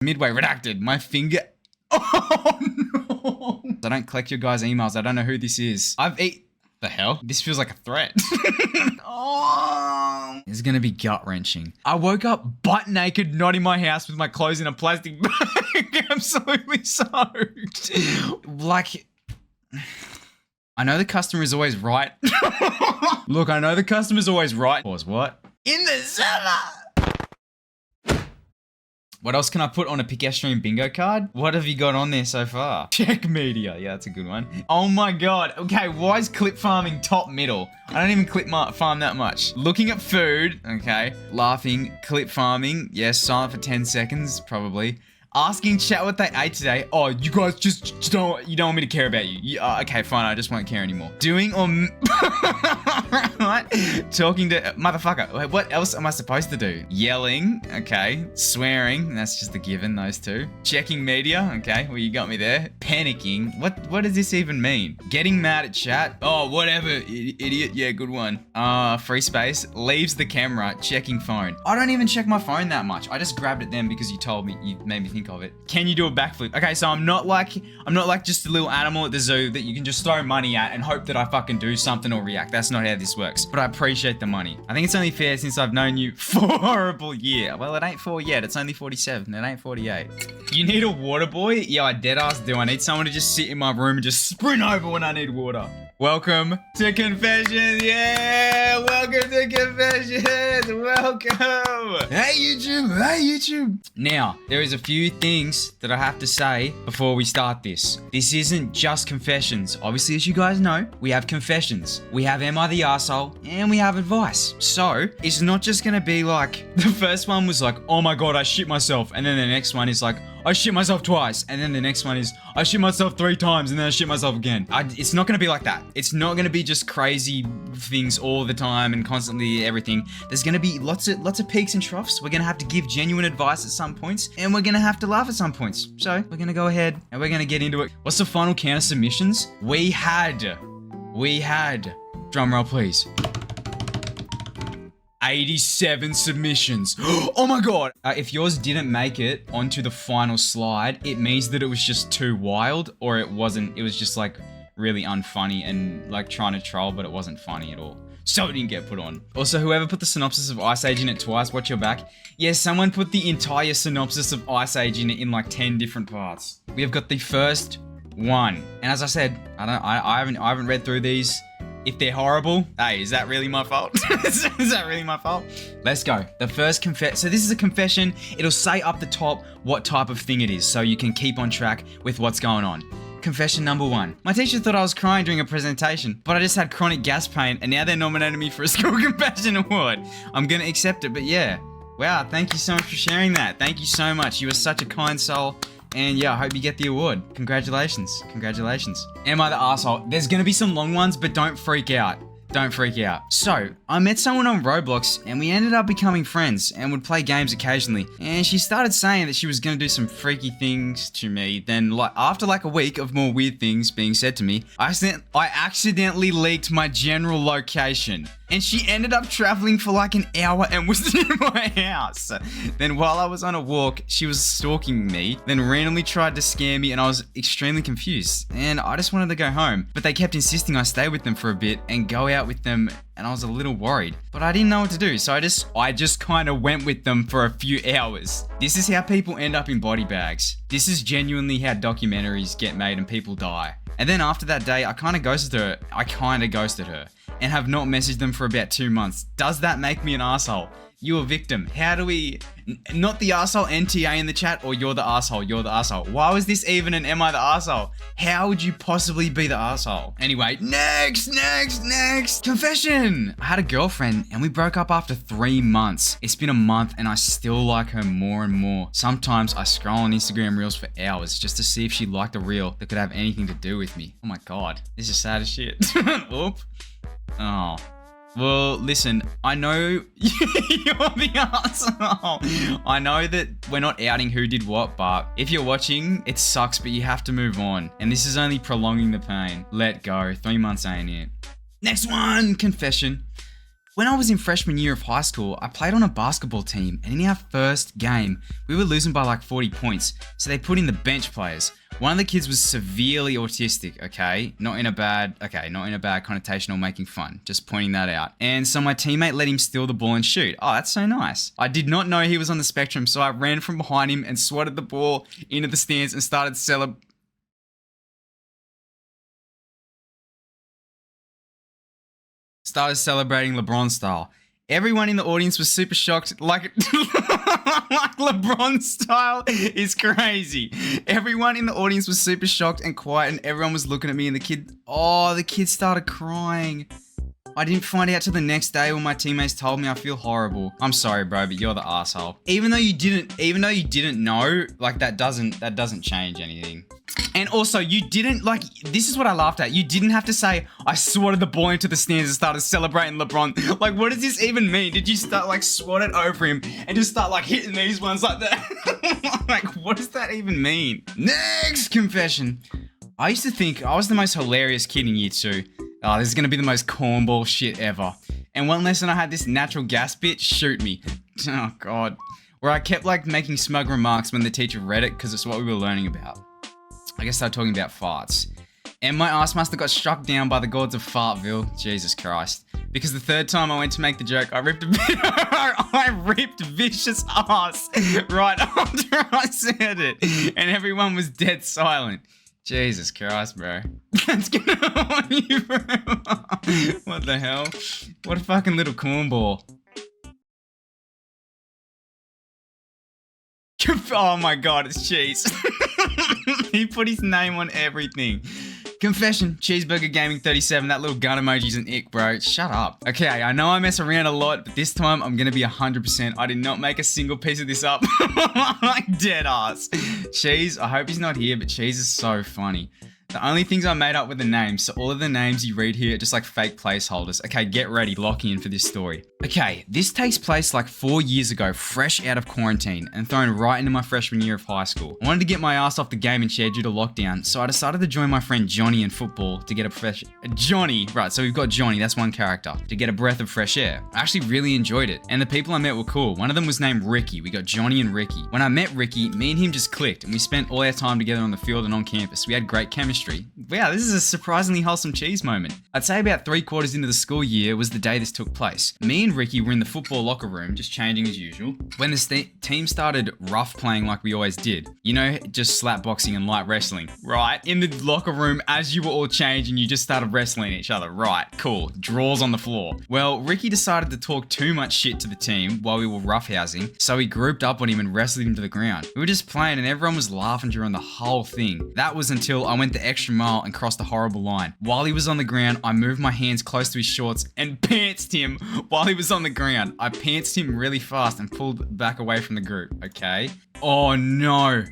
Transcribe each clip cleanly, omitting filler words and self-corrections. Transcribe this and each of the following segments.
Midway redacted. My finger. Oh no. I don't collect your guys' emails. I don't know who this is. The hell? This feels like a threat. Oh. This is gonna be gut-wrenching. I woke up butt naked, not in my house, with my clothes in a plastic bag. Absolutely soaked. Like, I know the customer is always right. Look, I know the customer's always right. Pause, what? In the summer! What else can I put on a Pikau bingo card? What have you got on there so far? Check media. Yeah, that's a good one. Oh my god. Okay, why is clip farming top middle? I don't even clip farm that much. Looking at food. Okay. Laughing. Clip farming. Yes, silent for 10 seconds, probably. Asking chat what they ate today. Oh, you guys just don't, you don't want me to care about you. Okay, fine, I just won't care anymore. Doing or... What? Talking to... Motherfucker. Wait, what else am I supposed to do? Yelling. Okay. Swearing. That's just a given, those two. Checking media. Okay, well, you got me there. Panicking. What does this even mean? Getting mad at chat. Oh, whatever, idiot. Yeah, good one. Free space. Leaves the camera. Checking phone. I don't even check my phone that much. I just grabbed it then because you told me. You made me think of it. Can you do a backflip? Okay, so I'm not like just a little animal at the zoo that you can just throw money at and hope that I fucking do something or react. That's not how this works. But I appreciate the money. I think it's only fair since I've known you for a horrible year. Well, it ain't 4 yet. It's only 47. It ain't 48. You need a water boy? Yeah, I deadass do. I need someone to just sit in my room and just sprint over when I need water. Welcome to Confessions. Yeah, welcome to Confessions. Welcome. Hey YouTube. Hey YouTube. Now, there is a few things that I have to say before we start this. This isn't just confessions. Obviously, as you guys know, we have confessions. We have Am I the Arsehole? And we have advice. So, it's not just gonna be like, the first one was like, oh my god, I shit myself. And then the next one is like, I shit myself twice. And then the next one is, I shit myself 3 times and then I shit myself again. It's not gonna be like that. It's not gonna be just crazy things all the time and constantly everything. There's gonna be lots of peaks and troughs. We're gonna have to give genuine advice at some points, and we're gonna have to laugh at some points. So we're gonna go ahead and we're gonna get into it. What's the final count of submissions? We had, drum roll please, 87 submissions. Oh my god. If yours didn't make it onto the final slide, it means that it was just too wild, or it was just like really unfunny and like trying to troll, but it wasn't funny at all. So it didn't get put on. Also, whoever put the synopsis of Ice Age in it twice, watch your back. Yeah, someone put the entire synopsis of Ice Age in it in like 10 different parts. We have got the first one. And as I said, I haven't read through these. If they're horrible, hey, is that really my fault? Is that really my fault? Let's go. The first so this is a confession. It'll say up the top what type of thing it is, so you can keep on track with what's going on. Confession number 1. My teacher thought I was crying during a presentation, but I just had chronic gas pain, and now they're nominating me for a school compassion award. I'm gonna accept it, but yeah. Wow, thank you so much for sharing that. Thank you so much. You are such a kind soul. And yeah, I hope you get the award. Congratulations. Congratulations. Am I the arsehole? There's gonna be some long ones, but don't freak out. Don't freak out. So, I met someone on Roblox and we ended up becoming friends and would play games occasionally. And she started saying that she was gonna do some freaky things to me. Then, after like a week of more weird things being said to me, I accidentally leaked my general location. And she ended up traveling for like an hour and was in my house. Then while I was on a walk, she was stalking me, then randomly tried to scare me and I was extremely confused. And I just wanted to go home. But they kept insisting I stay with them for a bit and go out with them, and I was a little worried. But I didn't know what to do, so I just kind of went with them for a few hours. This is how people end up in body bags. This is genuinely how documentaries get made and people die. And then after that day, I kind of ghosted her. And have not messaged them for about 2 months. Does that make me an arsehole? You a victim. How do we... Not the arsehole NTA in the chat, or you're the arsehole, you're the arsehole. Why was this even an am I the arsehole? How would you possibly be the arsehole? Anyway, next. Confession. I had a girlfriend and we broke up after 3 months. It's been a month and I still like her more and more. Sometimes I scroll on Instagram Reels for hours just to see if she liked a reel that could have anything to do with me. Oh my god. This is sad as shit. Oop. Oh. Well, listen, I know you're the asshole. I know that we're not outing who did what, but if you're watching, it sucks, but you have to move on. And this is only prolonging the pain. Let go. 3 months ain't it. Next one, confession. When I was in freshman year of high school, I played on a basketball team, and in our first game, we were losing by like 40 points, so they put in the bench players. One of the kids was severely autistic, okay? Not in a bad connotation or making fun, just pointing that out. And so my teammate let him steal the ball and shoot. Oh, that's so nice. I did not know he was on the spectrum, so I ran from behind him and swatted the ball into the stands and started celebrating LeBron style. Everyone in the audience was super shocked, like LeBron style is crazy. Everyone in the audience was super shocked and quiet, and everyone was looking at me, and the kid started crying. I didn't find out till the next day when my teammates told me. I feel horrible. I'm sorry, bro, but you're the asshole. Even though you didn't know, like that doesn't change anything. And also, you didn't, like, this is what I laughed at. You didn't have to say, I swatted the ball into the stands and started celebrating LeBron. Like, what does this even mean? Did you start, like, swat it over him and just start, like, hitting these ones like that? Like, what does that even mean? Next confession. I used to think I was the most hilarious kid in year 2. Oh, this is going to be the most cornball shit ever. And one lesson I had this natural gas bit, shoot me. Oh, God. Where I kept, like, making smug remarks when the teacher read it because it's what we were learning about. I guess they're talking about farts. And my ass master got struck down by the gods of Fartville. Jesus Christ. Because the third time I went to make the joke, I ripped vicious ass right after I said it. And everyone was dead silent. Jesus Christ, bro. That's gonna haunt you forever. What the hell? What a fucking little cornball. Oh my god, it's Cheese. He put his name on everything. Confession, Cheeseburger Gaming 37, that little gun emoji's an ick, bro. Shut up. Okay, I know I mess around a lot, but this time I'm gonna be 100%. I did not make a single piece of this up. Like dead ass. Cheese, I hope he's not here, but Cheese is so funny. The only things I made up were the names, so all of the names you read here are just like fake placeholders. Okay, get ready, lock in for this story. Okay, this takes place like 4 years ago, fresh out of quarantine, and thrown right into my freshman year of high school. I wanted to get my ass off the game and chair due to lockdown, so I decided to join my friend Johnny in football to get right, so we've got Johnny, that's one character, to get a breath of fresh air. I actually really enjoyed it, and the people I met were cool. One of them was named Ricky. We got Johnny and Ricky. When I met Ricky, me and him just clicked, and we spent all our time together on the field and on campus. We had great chemistry. Wow, this is a surprisingly wholesome Cheese moment. I'd say about 3/4 into the school year was the day this took place. Me and Ricky were in the football locker room, just changing as usual, when the team started rough playing like we always did. You know, just slap boxing and light wrestling. Right, in the locker room as you were all changing, you just started wrestling each other. Right, cool, draws on the floor. Well, Ricky decided to talk too much shit to the team while we were roughhousing, so he grouped up on him and wrestled him to the ground. We were just playing and everyone was laughing during the whole thing. That was until I went the extra mile and crossed a horrible line. While he was on the ground, I moved my hands close to his shorts and pantsed him while he was on the ground. I pantsed him really fast and pulled back away from the group, okay? Oh no.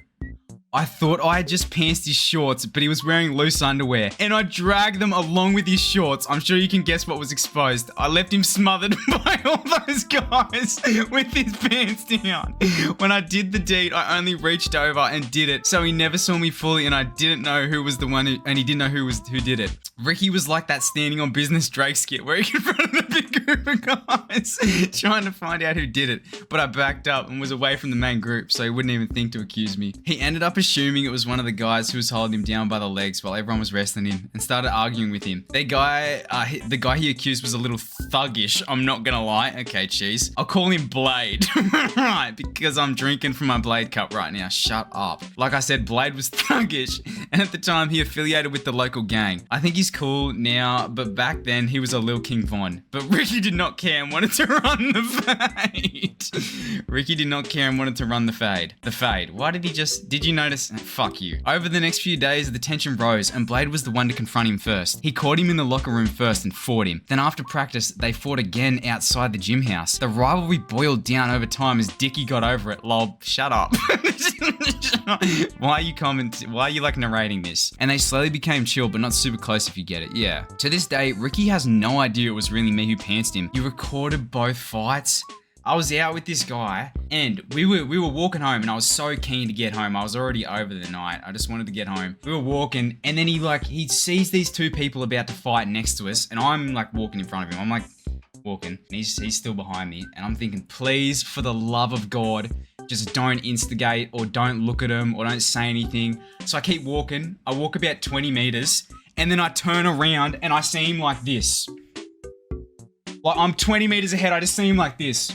I thought I had just pantsed his shorts, but he was wearing loose underwear, and I dragged them along with his shorts. I'm sure you can guess what was exposed. I left him smothered by all those guys with his pants down. When I did the deed, I only reached over and did it, so he never saw me fully, and I didn't know who was the one and he didn't know who did it. Ricky was like that standing on business Drake skit where he confronted a big group of guys trying to find out who did it, but I backed up and was away from the main group, so he wouldn't even think to accuse me. He ended up assuming it was one of the guys who was holding him down by the legs while everyone was wrestling him, and started arguing with him. The guy he accused was a little thuggish, I'm not gonna lie. Okay, Cheese. I'll call him Blade. Right, because I'm drinking from my Blade cup right now. Shut up. Like I said, Blade was thuggish, and at the time he affiliated with the local gang. I think he's cool now, but back then he was a Lil King Von. But Ricky did not care and wanted to run the fade. Ricky did not care and wanted to run the fade. The fade. Why did you notice? Fuck you. Over the next few days, the tension rose, and Blade was the one to confront him first. He caught him in the locker room first and fought him. Then after practice, they fought again outside the gym house. The rivalry boiled down over time as Dickie got over it. Lol, shut up. Why are you like narrating this? And they slowly became chill, but not super close if you get it. Yeah. To this day, Ricky has no idea it was really me who pantsed him. You recorded both fights? I was out with this guy and we were walking home, and I was so keen to get home. I was already over the night. I just wanted to get home. We were walking, and then he sees these two people about to fight next to us, and I'm like walking in front of him. I'm like walking, and he's still behind me, and I'm thinking, please, for the love of God, just don't instigate or don't look at him or don't say anything. So I keep walking. I walk about 20 meters, and then I turn around and I see him like this. Like, I'm 20 meters ahead, I just see him like this.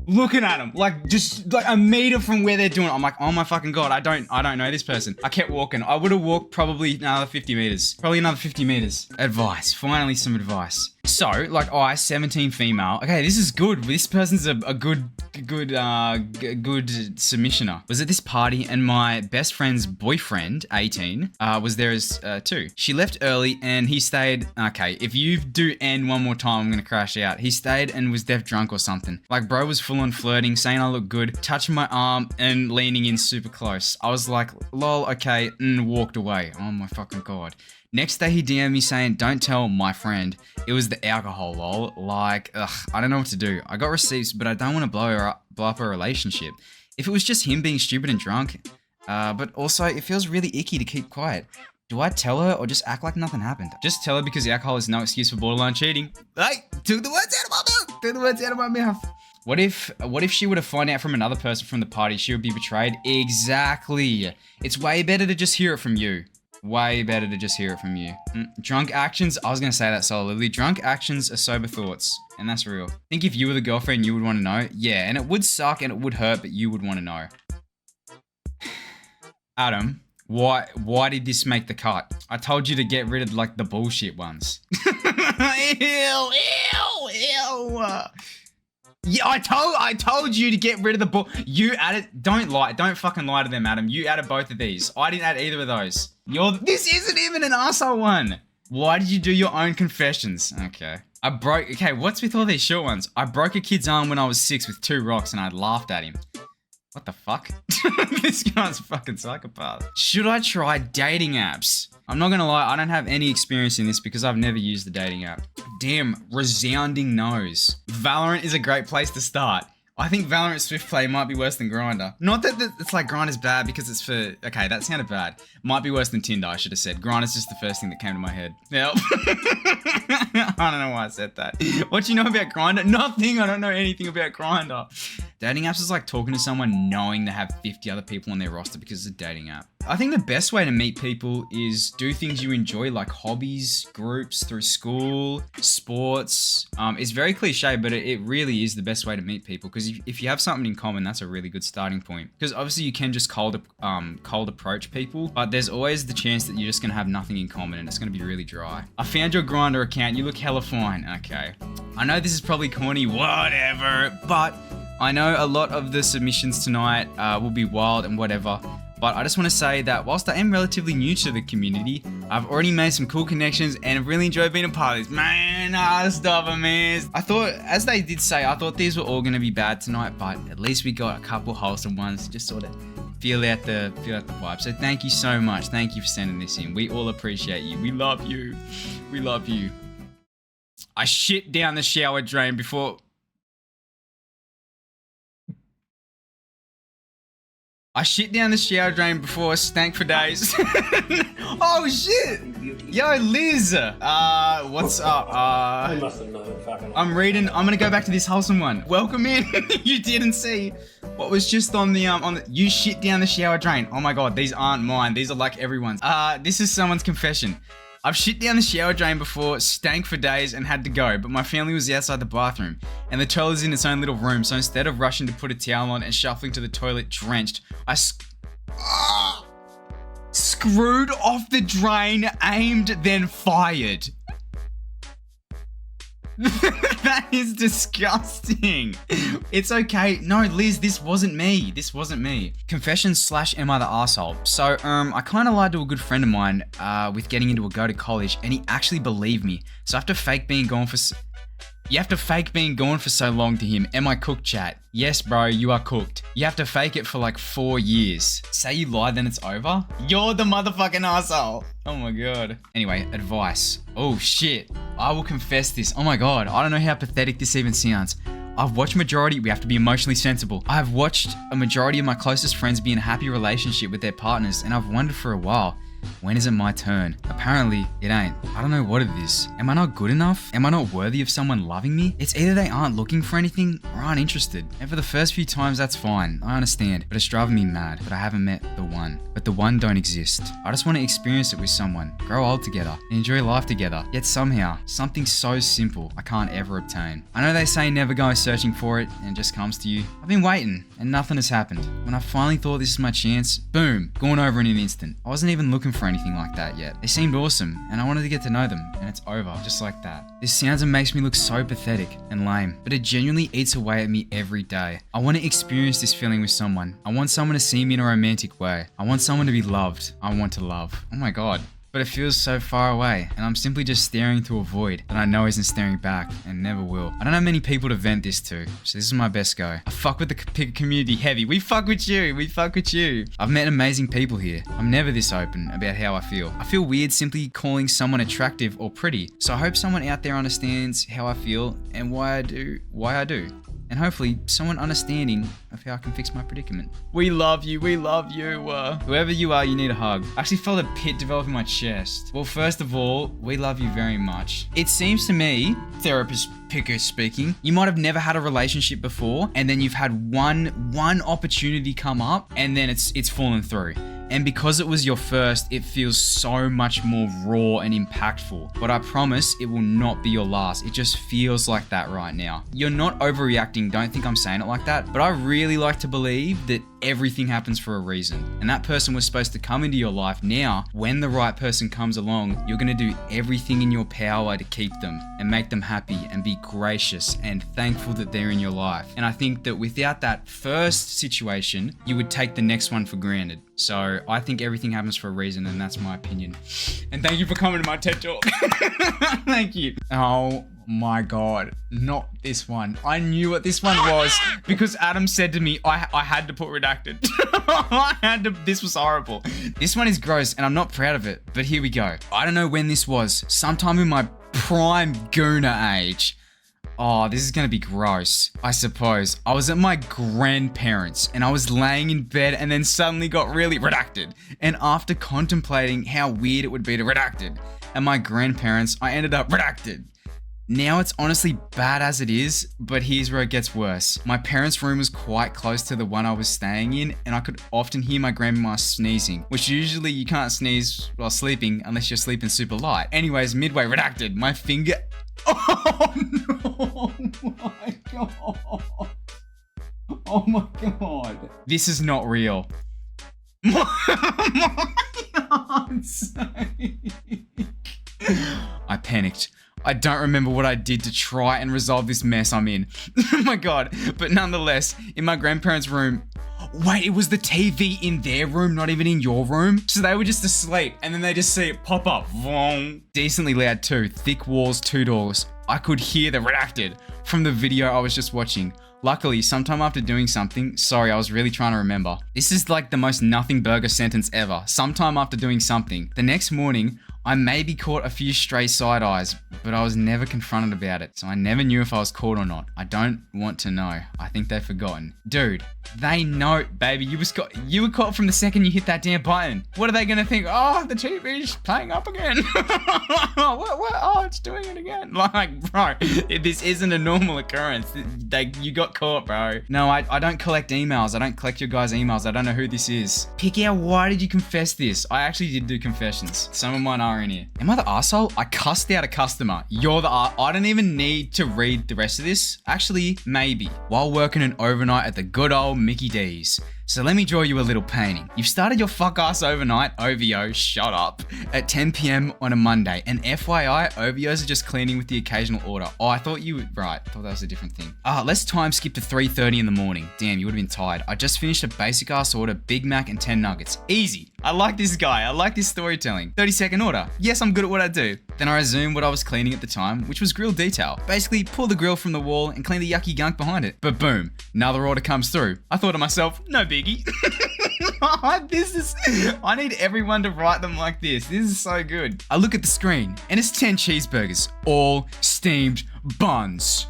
Looking at him, like just like a meter from where they're doing it. I'm like, oh my fucking God, I don't know this person. I kept walking. I would have walked probably another 50 meters. Probably another 50 meters. Advice. Finally some advice. So, like, 17 female. Okay, this is good. This person's a good submissioner. Was at this party and my best friend's boyfriend, 18, was there as too. She left early and he stayed. Okay, if you do end one more time, I'm gonna crash out. He stayed and was deaf drunk or something. Like, bro was full on flirting, saying I look good, touching my arm and leaning in super close. I was like, lol, okay, and walked away. Oh my fucking God. Next day he DM'd me saying, don't tell my friend. It was the alcohol, lol. Like, ugh, I don't know what to do. I got receipts, but I don't want to blow up a relationship. If it was just him being stupid and drunk, but also it feels really icky to keep quiet. Do I tell her or just act like nothing happened? Just tell her because the alcohol is no excuse for borderline cheating. Hey, took the words out of my mouth. Took the words out of my mouth. What if she were to find out from another person from the party, she would be betrayed? Exactly. It's way better to just hear it from you. Way better to just hear it from you. Drunk actions, I was going to say that solidly. Drunk actions are sober thoughts. And that's real. I think if you were the girlfriend, you would want to know. Yeah, and it would suck and it would hurt, but you would want to know. Adam, why did this make the cut? I told you to get rid of, like, the bullshit ones. Ew. Yeah, I told you to get rid of the bull. You added, don't fucking lie to them, Adam. You added both of these. I didn't add either of those. This isn't even an arsehole one. Why did you do your own confessions? Okay. Okay, what's with all these short ones? I broke a kid's arm when I was 6 with 2 rocks and I laughed at him. What the fuck? This guy's a fucking psychopath. Should I try dating apps? I'm not gonna lie, I don't have any experience in this because I've never used the dating app. Damn, resounding no's. Valorant is a great place to start. I think Valorant Swift Play might be worse than Grindr. Not that it's like Grindr's bad because it's for... Okay, that sounded bad. Might be worse than Tinder, I should have said. Grindr's just the first thing that came to my head. Yep. I don't know why I said that. What do you know about Grindr? Nothing. I don't know anything about Grindr. Dating apps is like talking to someone knowing they have 50 other people on their roster because it's a dating app. I think the best way to meet people is do things you enjoy, like hobbies, groups through school, sports. It's very cliche, but it really is the best way to meet people because if you have something in common, that's a really good starting point. Because obviously you can just cold approach people, but there's always the chance that you're just gonna have nothing in common and it's gonna be really dry. I found your Grindr account. You look hella fine. Okay. I know this is probably corny, whatever, but I know a lot of the submissions tonight will be wild and whatever. But I just want to say that whilst I am relatively new to the community, I've already made some cool connections and have really enjoyed being a part of this. Man, stuff I missed. I thought, as they did say, I thought these were all going to be bad tonight, but at least we got a couple wholesome ones to just sort of feel out the vibe. So thank you so much. Thank you for sending this in. We all appreciate you. We love you. We love you. I shit down the shower drain before... I shit down the shower drain before it stank for days. Oh shit! Yo, Liz! What's up? I must have known fucking... I'm gonna go back to this wholesome one. Welcome in. You didn't see what was just on the, you shit down the shower drain. Oh my God, these aren't mine. These are like everyone's. This is someone's confession. I've shit down the shower drain before, stank for days and had to go, but my family was outside the bathroom and the toilet is in its own little room, so instead of rushing to put a towel on and shuffling to the toilet drenched, I screwed off the drain, aimed, then fired. That is disgusting. It's okay. No, Liz, this wasn't me. This wasn't me. Confession / am I the arsehole? So, I kind of lied to a good friend of mine with getting into a go to college, and he actually believed me. So I have to fake being gone for... You have to fake being gone for so long to him. Am I cooked, chat? Yes, bro, you are cooked. You have to fake it for like 4 years. Say you lie, then it's over? You're the motherfucking asshole. Oh my God. Anyway, advice. Oh shit. I will confess this. Oh my God. I don't know how pathetic this even sounds. I've watched we have to be emotionally sensible. I've watched a majority of my closest friends be in a happy relationship with their partners, and I've wondered for a while, When is it my turn? Apparently, it ain't. I don't know what it is. Am I not good enough? Am I not worthy of someone loving me? It's either they aren't looking for anything or aren't interested. And for the first few times, that's fine. I understand. But it's driving me mad that I haven't met the one. But the one don't exist. I just want to experience it with someone, grow old together, and enjoy life together. Yet somehow, something so simple I can't ever obtain. I know they say never go searching for it and it just comes to you. I've been waiting and nothing has happened. When I finally thought this is my chance, boom, gone over in an instant. I wasn't even looking for anything like that yet. They seemed awesome and I wanted to get to know them, and it's over just like that. This sounds and makes me look so pathetic and lame, but it genuinely eats away at me every day. I want to experience this feeling with someone. I want someone to see me in a romantic way. I want someone to be loved. I want to love. Oh my god. But it feels so far away, and I'm simply just staring to a void that I know isn't staring back and never will. I don't have many people to vent this to, so this is my best go. I fuck with the community heavy. We fuck with you. We fuck with you. I've met amazing people here. I'm never this open about how I feel. I feel weird simply calling someone attractive or pretty, so I hope someone out there understands how I feel and why I do. And hopefully someone understanding of how I can fix my predicament. We love you, we love you. Whoever you are, you need a hug. I actually felt a pit develop in my chest. Well, first of all, we love you very much. It seems to me, therapist Pikau speaking, you might have never had a relationship before, and then you've had one opportunity come up, and then it's fallen through. And because it was your first, it feels so much more raw and impactful. But I promise it will not be your last. It just feels like that right now. You're not overreacting, don't think I'm saying it like that. But I really like to believe that everything happens for a reason. And that person was supposed to come into your life. Now, when the right person comes along, you're gonna do everything in your power to keep them and make them happy and be gracious and thankful that they're in your life. And I think that without that first situation, you would take the next one for granted. So I think everything happens for a reason, and that's my opinion. And thank you for coming to my TED Talk. Thank you. Oh my god, not this one. I knew what this one was because Adam said to me, I had to put redacted. This was horrible. This one is gross and I'm not proud of it, but here we go. I don't know when this was, sometime in my prime gooner age. Oh, this is gonna be gross. I suppose. I was at my grandparents' and I was laying in bed and then suddenly got really redacted. And after contemplating how weird it would be to redacted at my grandparents', I ended up redacted. Now it's honestly bad as it is, but here's where it gets worse. My parents' room was quite close to the one I was staying in, and I could often hear my grandma sneezing, which usually you can't sneeze while sleeping unless you're sleeping super light. Anyways, midway redacted, my finger... Oh no! Oh my god! Oh my god! This is not real. I panicked. I don't remember what I did to try and resolve this mess I'm in. Oh my god. But nonetheless, in my grandparents' room... Wait, it was the TV in their room, not even in your room? So they were just asleep, and then they just see it pop up. Vroom. Decently loud too. Thick walls, 2 doors. I could hear the redacted from the video I was just watching. Luckily, sometime after doing something, sorry, I was really trying to remember. This is like the most nothing burger sentence ever. Sometime after doing something. The next morning, I maybe caught a few stray side eyes, but I was never confronted about it, so I never knew if I was caught or not. I don't want to know. I think they've forgotten. Dude, they know, baby. You were caught from the second you hit that damn button. What are they gonna think? Oh, the TV's playing up again. What? Oh, it's doing it again. Like, bro, this isn't a normal occurrence. You got caught, bro. No, I don't collect emails. I don't collect your guys' emails. I don't know who this is. Pikau, why did you confess this? I actually did do confessions. Some of mine are in here. Am I the arsehole? I cussed out a customer. You're the I don't even need to read the rest of this. Actually, maybe. While working an overnight at the good old Mickey D's. So let me draw you a little painting. You've started your fuck ass overnight, OVO, shut up, at 10 PM on a Monday. And FYI, OVOs are just cleaning with the occasional order. Oh, I thought you were, right, I thought that was a different thing. Let's time skip to 3:30 in the morning. Damn, you would have been tired. I just finished a basic ass order, Big Mac and 10 nuggets. Easy. I like this guy. I like this storytelling. 30-second order. Yes, I'm good at what I do. Then I resumed what I was cleaning at the time, which was grill detail. Basically, pull the grill from the wall and clean the yucky gunk behind it. But boom, another order comes through. I thought to myself, no biggie. I need everyone to write them like this. This is so good. I look at the screen and it's 10 cheeseburgers, all steamed buns.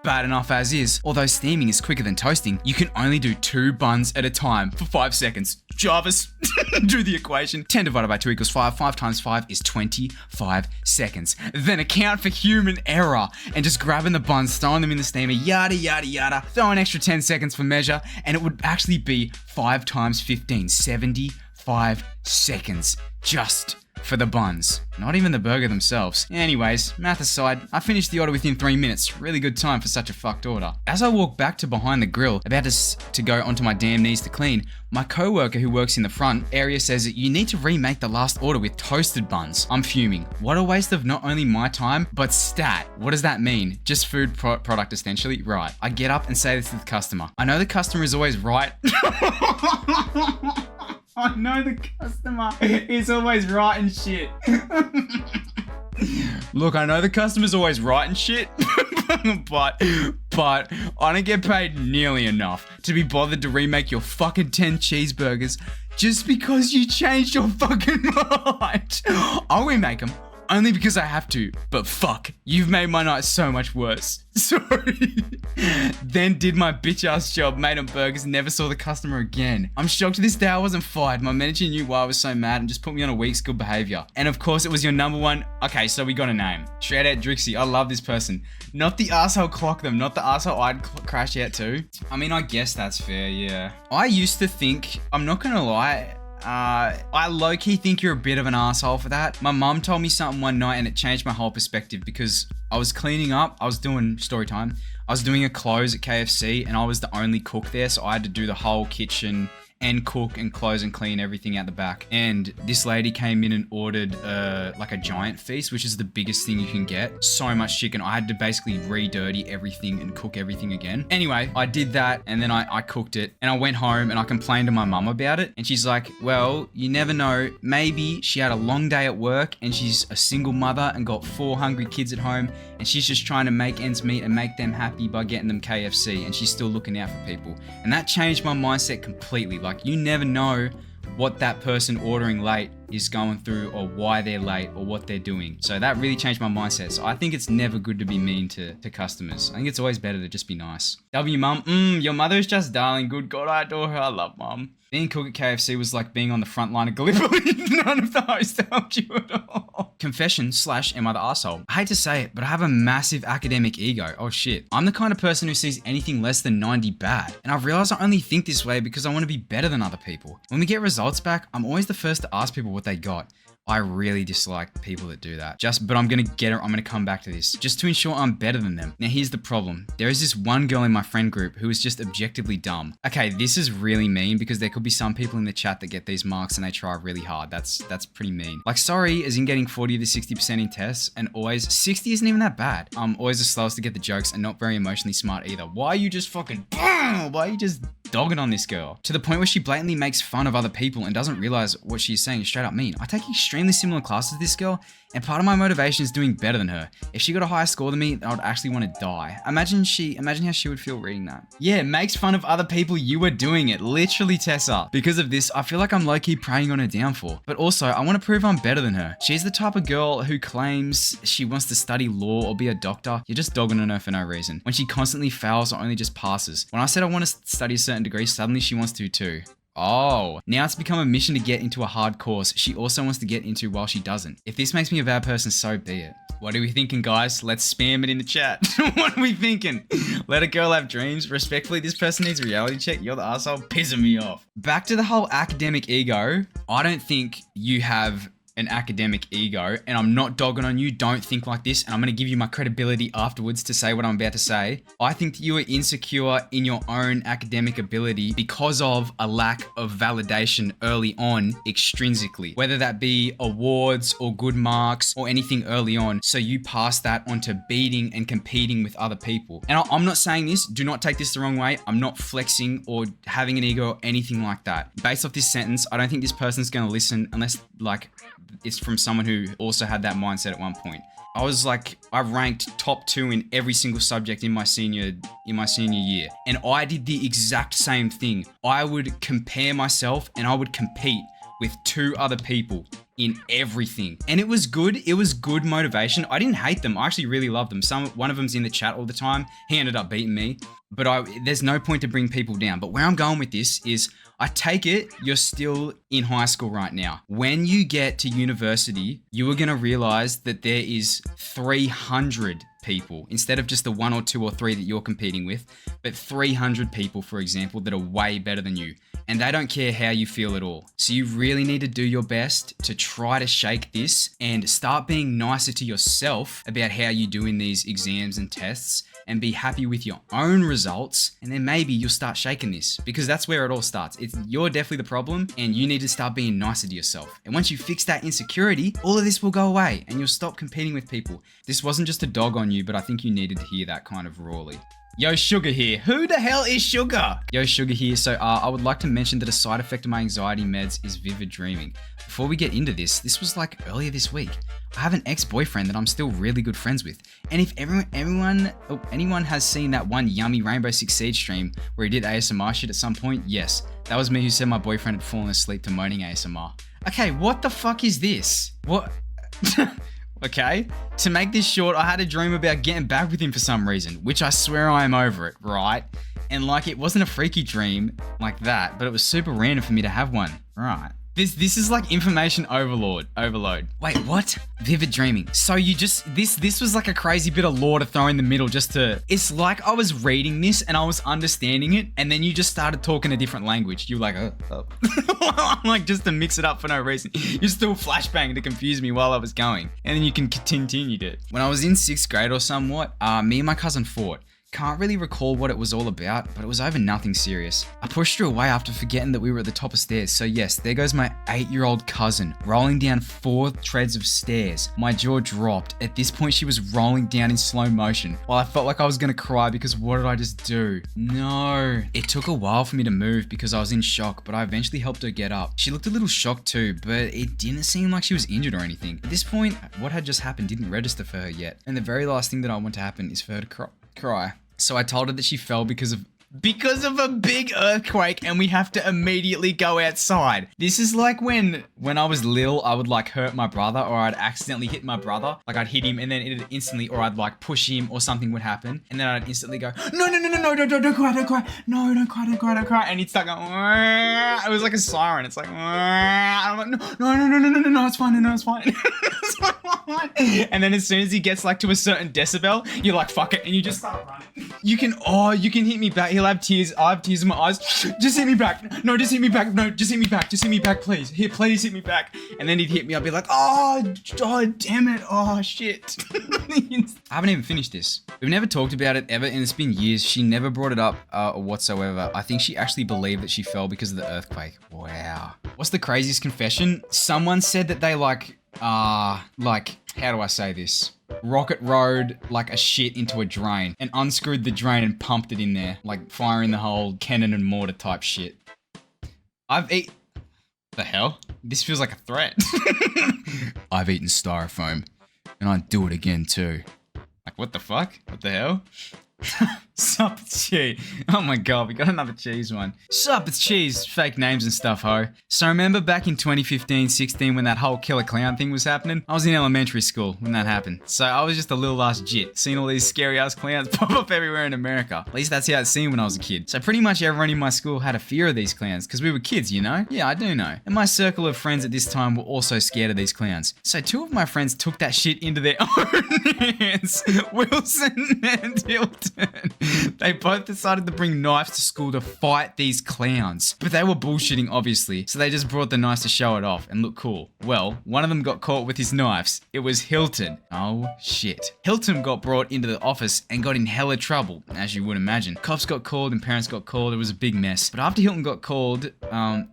bad enough as is. Although steaming is quicker than toasting, you can only do 2 buns at a time for 5 seconds. Jarvis, do the equation. 10 divided by 2 equals 5. 5 times 5 is 25 seconds. Then account for human error and just grabbing the buns, throwing them in the steamer, yada, yada, yada. Throw an extra 10 seconds for measure, and it would actually be 5 times 15, 75 seconds just for the buns. Not even the burger themselves. Anyways, math aside, I finished the order within 3 minutes. Really good time for such a fucked order. As I walk back to behind the grill, about to go onto my damn knees to clean, my co-worker who works in the front area says that you need to remake the last order with toasted buns. I'm fuming. What a waste of not only my time, but stat. What does that mean? Just food product essentially? Right. I get up and say this to the customer. I know the customer is always right. I know the customer is always right and shit. Look, I know the customer's always right and shit, but I don't get paid nearly enough to be bothered to remake your fucking 10 cheeseburgers just because you changed your fucking mind. I'll remake them. Only because I have to, but fuck, you've made my night so much worse. Sorry. Then did my bitch ass job, made them burgers, never saw the customer again. I'm shocked to this day I wasn't fired. My manager knew why I was so mad and just put me on a week's good behavior. And of course it was your number one. Okay, so we got a name. Straight out Drixie, I love this person. Not the asshole clock them, not the asshole I'd crash out to. I mean, I guess that's fair, yeah. I used to think, I'm not gonna lie, I low-key think you're a bit of an asshole for that. My mum told me something one night and it changed my whole perspective because I was cleaning up, I was doing story time. I was doing a close at KFC and I was the only cook there, so I had to do the whole kitchen and cook and close and clean everything out the back. And this lady came in and ordered like a giant feast, which is the biggest thing you can get. So much chicken. I had to basically re-dirty everything and cook everything again. Anyway, I did that and then I cooked it and I went home and I complained to my mum about it. And she's like, well, you never know. Maybe she had a long day at work and she's a single mother and got 4 hungry kids at home and she's just trying to make ends meet and make them happy by getting them KFC, and she's still looking out for people. And that changed my mindset completely. Like, you never know what that person ordering late is going through or why they're late or what they're doing. So that really changed my mindset. So I think it's never good to be mean to customers. I think it's always better to just be nice. W mum, your mother is just darling. Good God, I adore her. I love mum. Being cook at KFC was like being on the front line of Gallipoli. None of the hosts helped you at all. Confession / am I the arsehole? I hate to say it, but I have a massive academic ego. Oh shit. I'm the kind of person who sees anything less than 90 bad. And I've realized I only think this way because I want to be better than other people. When we get results back, I'm always the first to ask people what they got. I really dislike people that do that. But I'm gonna come back to this, just to ensure I'm better than them. Now here's the problem. There is this one girl in my friend group who is just objectively dumb. Okay, this is really mean because there could be some people in the chat that get these marks and they try really hard. That's pretty mean. Like, sorry, as in getting 40 to 60% in tests, and always 60 isn't even that bad. I'm always the slowest to get the jokes and not very emotionally smart either. Why are you just fucking, why are you just dogging on this girl? To the point where she blatantly makes fun of other people and doesn't realize what she's saying is straight up mean. I take extremely similar classes to this girl, and part of my motivation is doing better than her. If she got a higher score than me, I would actually want to die. Imagine how she would feel reading that. Yeah, makes fun of other people, you were doing it. Literally, Tessa. Because of this, I feel like I'm low-key preying on her downfall. But also, I want to prove I'm better than her. She's the type of girl who claims she wants to study law or be a doctor. You're just dogging on her for no reason. When she constantly fails or only just passes. When I said I want to study a certain degree, suddenly she wants to too. Oh, now it's become a mission to get into a hard course she also wants to get into while she doesn't. If this makes me a bad person, so be it. What are we thinking, guys? Let's spam it in the chat. What are we thinking? Let a girl have dreams. Respectfully, this person needs a reality check. You're the asshole pissing me off. Back to the whole academic ego. I don't think you have an academic ego, and I'm not dogging on you. Don't think like this, and I'm going to give you my credibility afterwards to say what I'm about to say. I think that you are insecure in your own academic ability because of a lack of validation early on extrinsically, whether that be awards or good marks or anything early on. So you pass that on to beating and competing with other people. And I'm not saying this, do not take this the wrong way. I'm not flexing or having an ego or anything like that. Based off this sentence, I don't think this person's going to listen unless like it's from someone who also had that mindset at one point. I ranked top 2 in every single subject in my senior year. And I did the exact same thing. I would compare myself and I would compete with 2 other people in everything. And it was good. It was good motivation. I didn't hate them. I actually really loved them. One of them's in the chat all the time. He ended up beating me. But there's no point to bring people down. But where I'm going with this is, I take it you're still in high school right now. When you get to university, you are going to realize that there is 300 people, instead of just the 1 or 2 or 3 that you're competing with, but 300 people, for example, that are way better than you. And they don't care how you feel at all. So you really need to do your best to try to shake this and start being nicer to yourself about how you do in these exams and tests, and be happy with your own results. And then maybe you'll start shaking this, because that's where it all starts. You're definitely the problem, and you need to start being nicer to yourself. And once you fix that insecurity, all of this will go away and you'll stop competing with people. This wasn't just a dog on you, but I think you needed to hear that kind of rawly. Yo, Sugar here. Who the hell is Sugar? Yo, Sugar here. So I would like to mention that a side effect of my anxiety meds is vivid dreaming. Before we get into this was like earlier this week. I have an ex-boyfriend that I'm still really good friends with. And if anyone has seen that one yummy Rainbow Six Siege stream where he did ASMR shit at some point, yes, that was me who said my boyfriend had fallen asleep to moaning ASMR. Okay, what the fuck is this? What? Okay, to make this short, I had a dream about getting back with him for some reason, which I swear I am over it, right? And like, it wasn't a freaky dream like that, but it was super random for me to have one, right? This is like information overload. Wait, what? Vivid dreaming. So you just, this was like a crazy bit of lore to throw in the middle just to, it's like I was reading this and I was understanding it, and then you just started talking a different language. You're like, like, just to mix it up for no reason. You're still flashbang to confuse me while I was going. And then you can continue it. When I was in 6th grade or somewhat, me and my cousin fought. Can't really recall what it was all about, but it was over nothing serious. I pushed her away after forgetting that we were at the top of stairs. So yes, there goes my 8-year-old cousin rolling down 4 treads of stairs. My jaw dropped. At this point, she was rolling down in slow motion. While I felt like I was gonna cry because what did I just do? No. It took a while for me to move because I was in shock, but I eventually helped her get up. She looked a little shocked too, but it didn't seem like she was injured or anything. At this point, what had just happened didn't register for her yet. And the very last thing that I want to happen is for her to cry. So I told her that she fell because of a big earthquake and we have to immediately go outside. This is like when I was little, I would like hurt my brother, or I'd accidentally hit my brother. Like I'd hit him and then it'd instantly, or I'd like push him or something would happen. And then I'd instantly go, no, don't cry. No, don't cry. And he'd start going, it was like a siren. It's like, I'm like, no, it's fine. It's fine. And then as soon as he gets like to a certain decibel, you're like, fuck it. And you just start running. You can hit me back. He'll have tears. I have tears in my eyes. Just hit me back. No, just hit me back. No, just hit me back. Just hit me back, please. Here, please hit me back. And then he'd hit me. I'd be like, oh, damn it. Oh, shit. I haven't even finished this. We've never talked about it ever, and it's been years. She never brought it up whatsoever. I think she actually believed that she fell because of the earthquake. Wow. What's the craziest confession? Someone said that they how do I say this? Rocket rode like a shit into a drain and unscrewed the drain and pumped it in there, like firing the whole cannon and mortar type shit. The hell? This feels like a threat. I've eaten styrofoam and I'd do it again too. Like, what the fuck? What the hell? Sup, it's cheese. Oh my god, we got another cheese one. Sup, it's cheese. Fake names and stuff, ho. So remember back in 2015-16 when that whole killer clown thing was happening? I was in elementary school when that happened. So I was just a little ass jit, seeing all these scary ass clowns pop up everywhere in America. At least that's how it seemed when I was a kid. So pretty much everyone in my school had a fear of these clowns, because we were kids, you know? Yeah, I do know. And my circle of friends at this time were also scared of these clowns. So 2 of my friends took that shit into their own hands. Wilson and Hilton. They both decided to bring knives to school to fight these clowns. But they were bullshitting, obviously, so they just brought the knives to show it off and look cool. Well, one of them got caught with his knives. It was Hilton. Oh, shit. Hilton got brought into the office and got in hella trouble, as you would imagine. Cops got called and parents got called. It was a big mess. But after Hilton got called,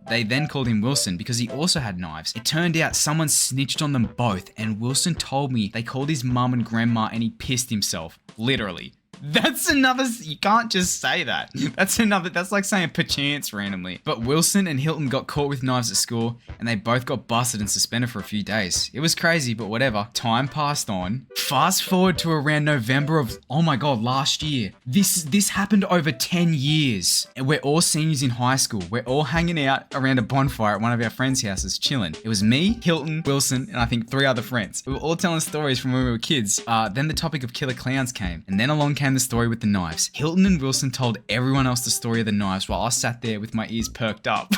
they then called him Wilson because he also had knives. It turned out someone snitched on them both, and Wilson told me they called his mum and grandma and he pissed himself. Literally. That's another, you can't just say that. That's like saying perchance randomly. But Wilson and Hilton got caught with knives at school and they both got busted and suspended for a few days. It was crazy, but whatever. Time passed on. Fast forward to around November of, oh my God, last year. This happened over 10 years. And we're all seniors in high school. We're all hanging out around a bonfire at one of our friends' houses, chilling. It was me, Hilton, Wilson, and I think 3 other friends. We were all telling stories from when we were kids. Then the topic of killer clowns came. And then along came the story with the knives. Hilton and Wilson told everyone else the story of the knives while I sat there with my ears perked up.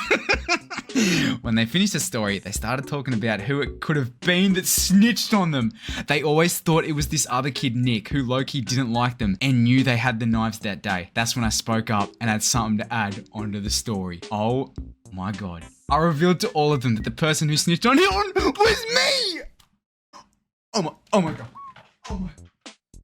When they finished the story, they started talking about who it could have been that snitched on them. They always thought it was this other kid, Nick, who low-key didn't like them and knew they had the knives that day. That's when I spoke up and had something to add onto the story. Oh my God. I revealed to all of them that the person who snitched on Hilton was me! Oh my God.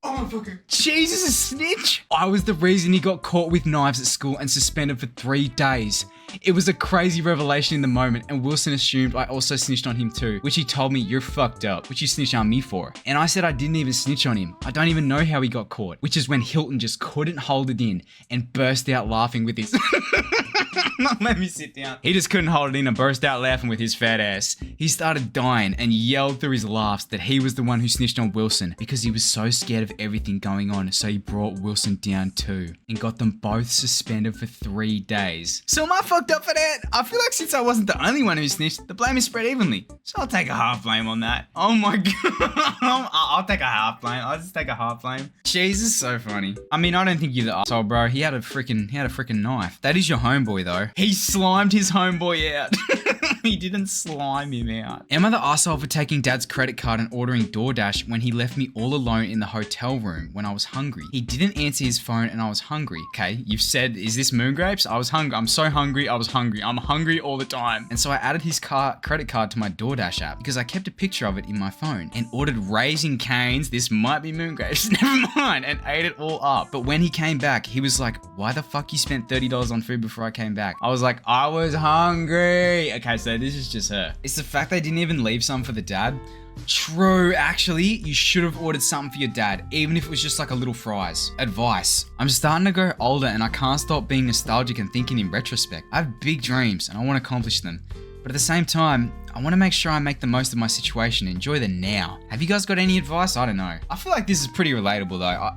Oh my fucking Jesus, a snitch! I was the reason he got caught with knives at school and suspended for 3 days. It was a crazy revelation in the moment, and Wilson assumed I also snitched on him too, which he told me, you're fucked up, which you snitched on me for. And I said I didn't even snitch on him. I don't even know how he got caught, which is when Hilton just couldn't hold it in and burst out laughing with his... Let me sit down. He just couldn't hold it in and burst out laughing with his fat ass. He started dying and yelled through his laughs that he was the one who snitched on Wilson because he was so scared of everything going on, so he brought Wilson down too and got them both suspended for 3 days. So am I fucked up for that? I feel like since I wasn't the only one who snitched, the blame is spread evenly. So I'll take a half blame on that. Oh my God. I'll take a half blame. I'll just take a half blame. Jesus, so funny. I mean, I don't think you're the asshole, bro. He had a freaking knife. That is your homeboy though. He slimed his homeboy out. He didn't slime him out. Am I the asshole for taking dad's credit card and ordering DoorDash when he left me all alone in the hotel room when I was hungry? He didn't answer his phone and I was hungry. Okay, you've said, is this moon grapes? I was hungry. I'm so hungry. I was hungry. I'm hungry all the time. And so I added his credit card to my DoorDash app because I kept a picture of it in my phone and ordered Raising Cane's. This might be moon grapes. Never mind. And ate it all up. But when he came back, he was like, why the fuck you spent $30 on food before I came back? I was like, I was hungry. Okay, so this is just her. It's the fact they didn't even leave some for the dad. True, actually, you should have ordered something for your dad, even if it was just like a little fries. Advice. I'm starting to grow older and I can't stop being nostalgic and thinking in retrospect. I have big dreams and I want to accomplish them. But at the same time, I want to make sure I make the most of my situation and enjoy the now. Have you guys got any advice? I don't know. I feel like this is pretty relatable though.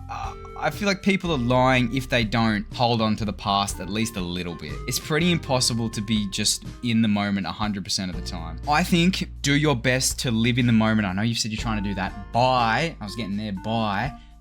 I feel like people are lying if they don't hold on to the past at least a little bit. It's pretty impossible to be just in the moment 100% of the time. I think do your best to live in the moment. I know you've said you're trying to do that by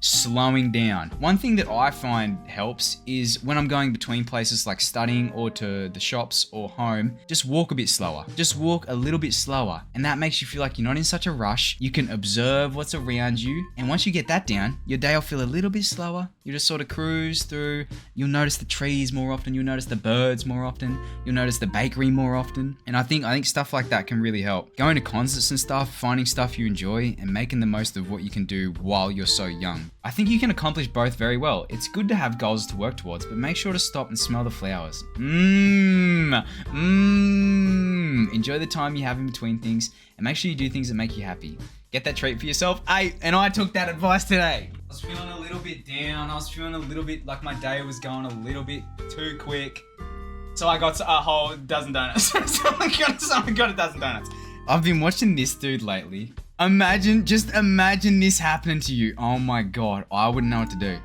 slowing down. One thing that I find helps is when I'm going between places like studying or to the shops or home, just walk a bit slower. Just walk a little bit slower. And that makes you feel like you're not in such a rush. You can observe what's around you. And once you get that down, your day will feel a little bit slower. You just sort of cruise through. You'll notice the trees more often. You'll notice the birds more often. You'll notice the bakery more often. And I think stuff like that can really help. Going to concerts and stuff, finding stuff you enjoy, and making the most of what you can do while you're so young. I think you can accomplish both very well. It's good to have goals to work towards, but make sure to stop and smell the flowers. Enjoy the time you have in between things, and make sure you do things that make you happy. Get that treat for yourself. Hey, and I took that advice today. I was feeling a little bit down. I was feeling a little bit like my day was going a little bit too quick. So I got a whole dozen donuts. So I got a dozen donuts. I've been watching this dude lately. Just imagine this happening to you. Oh my God, I wouldn't know what to do.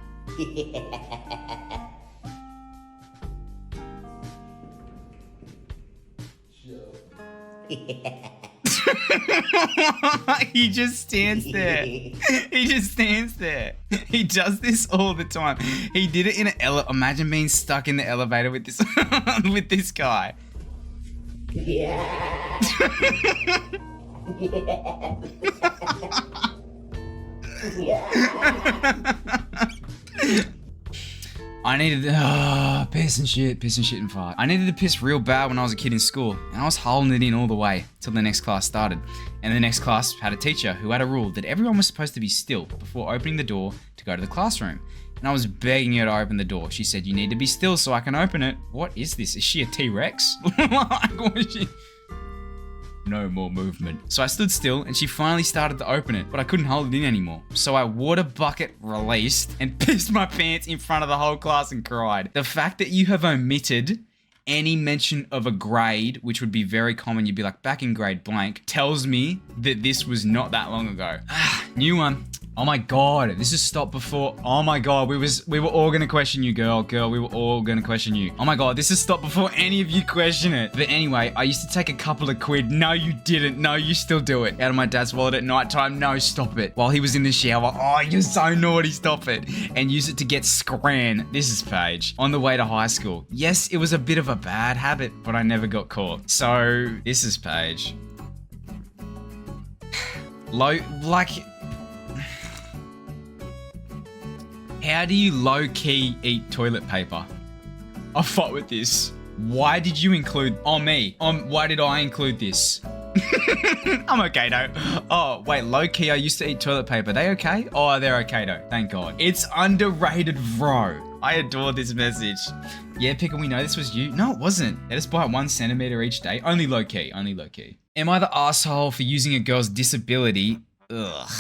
He just stands there. He just stands there. He does this all the time. He did it in an elevator. Imagine being stuck in the elevator with this with this guy. Yeah. I needed piss and shit and fart. I needed to piss real bad when I was a kid in school, and I was holding it in all the way till the next class started. And the next class had a teacher who had a rule that everyone was supposed to be still before opening the door to go to the classroom. And I was begging her to open the door. She said, "You need to be still so I can open it." What is this? Is she a T-Rex? Like, what is she? No more movement. So I stood still and she finally started to open it, but I couldn't hold it in anymore. So I water bucket released and pissed my pants in front of the whole class and cried. The fact that you have omitted any mention of a grade, which would be very common, you'd be like, back in grade blank, tells me that this was not that long ago. New one. Oh my god, this has stopped before. Oh my god, we were all gonna question you, girl, we were all gonna question you. Oh my god, this has stopped before any of you question it. But anyway, I used to take a couple of quid. No, you didn't. No, you still do it. Out of my dad's wallet at night time. No, stop it. While he was in the shower. Oh, you're so naughty, stop it. And use it to get scran. This is Paige. On the way to high school. Yes, it was a bit of a bad habit, but I never got caught. So, this is Paige. How do you low-key eat toilet paper? I fought with this. Why did you include... Oh, me. Why did I include this? I'm okay, though. Oh, wait. Low-key, I used to eat toilet paper. They okay? Oh, they're okay, though. Thank God. It's underrated, bro. I adore this message. Yeah, Pikau, we know this was you. No, it wasn't. Let us buy 1 centimeter each day. Only low-key. Only low-key. Am I the asshole for using a girl's disability? Ugh.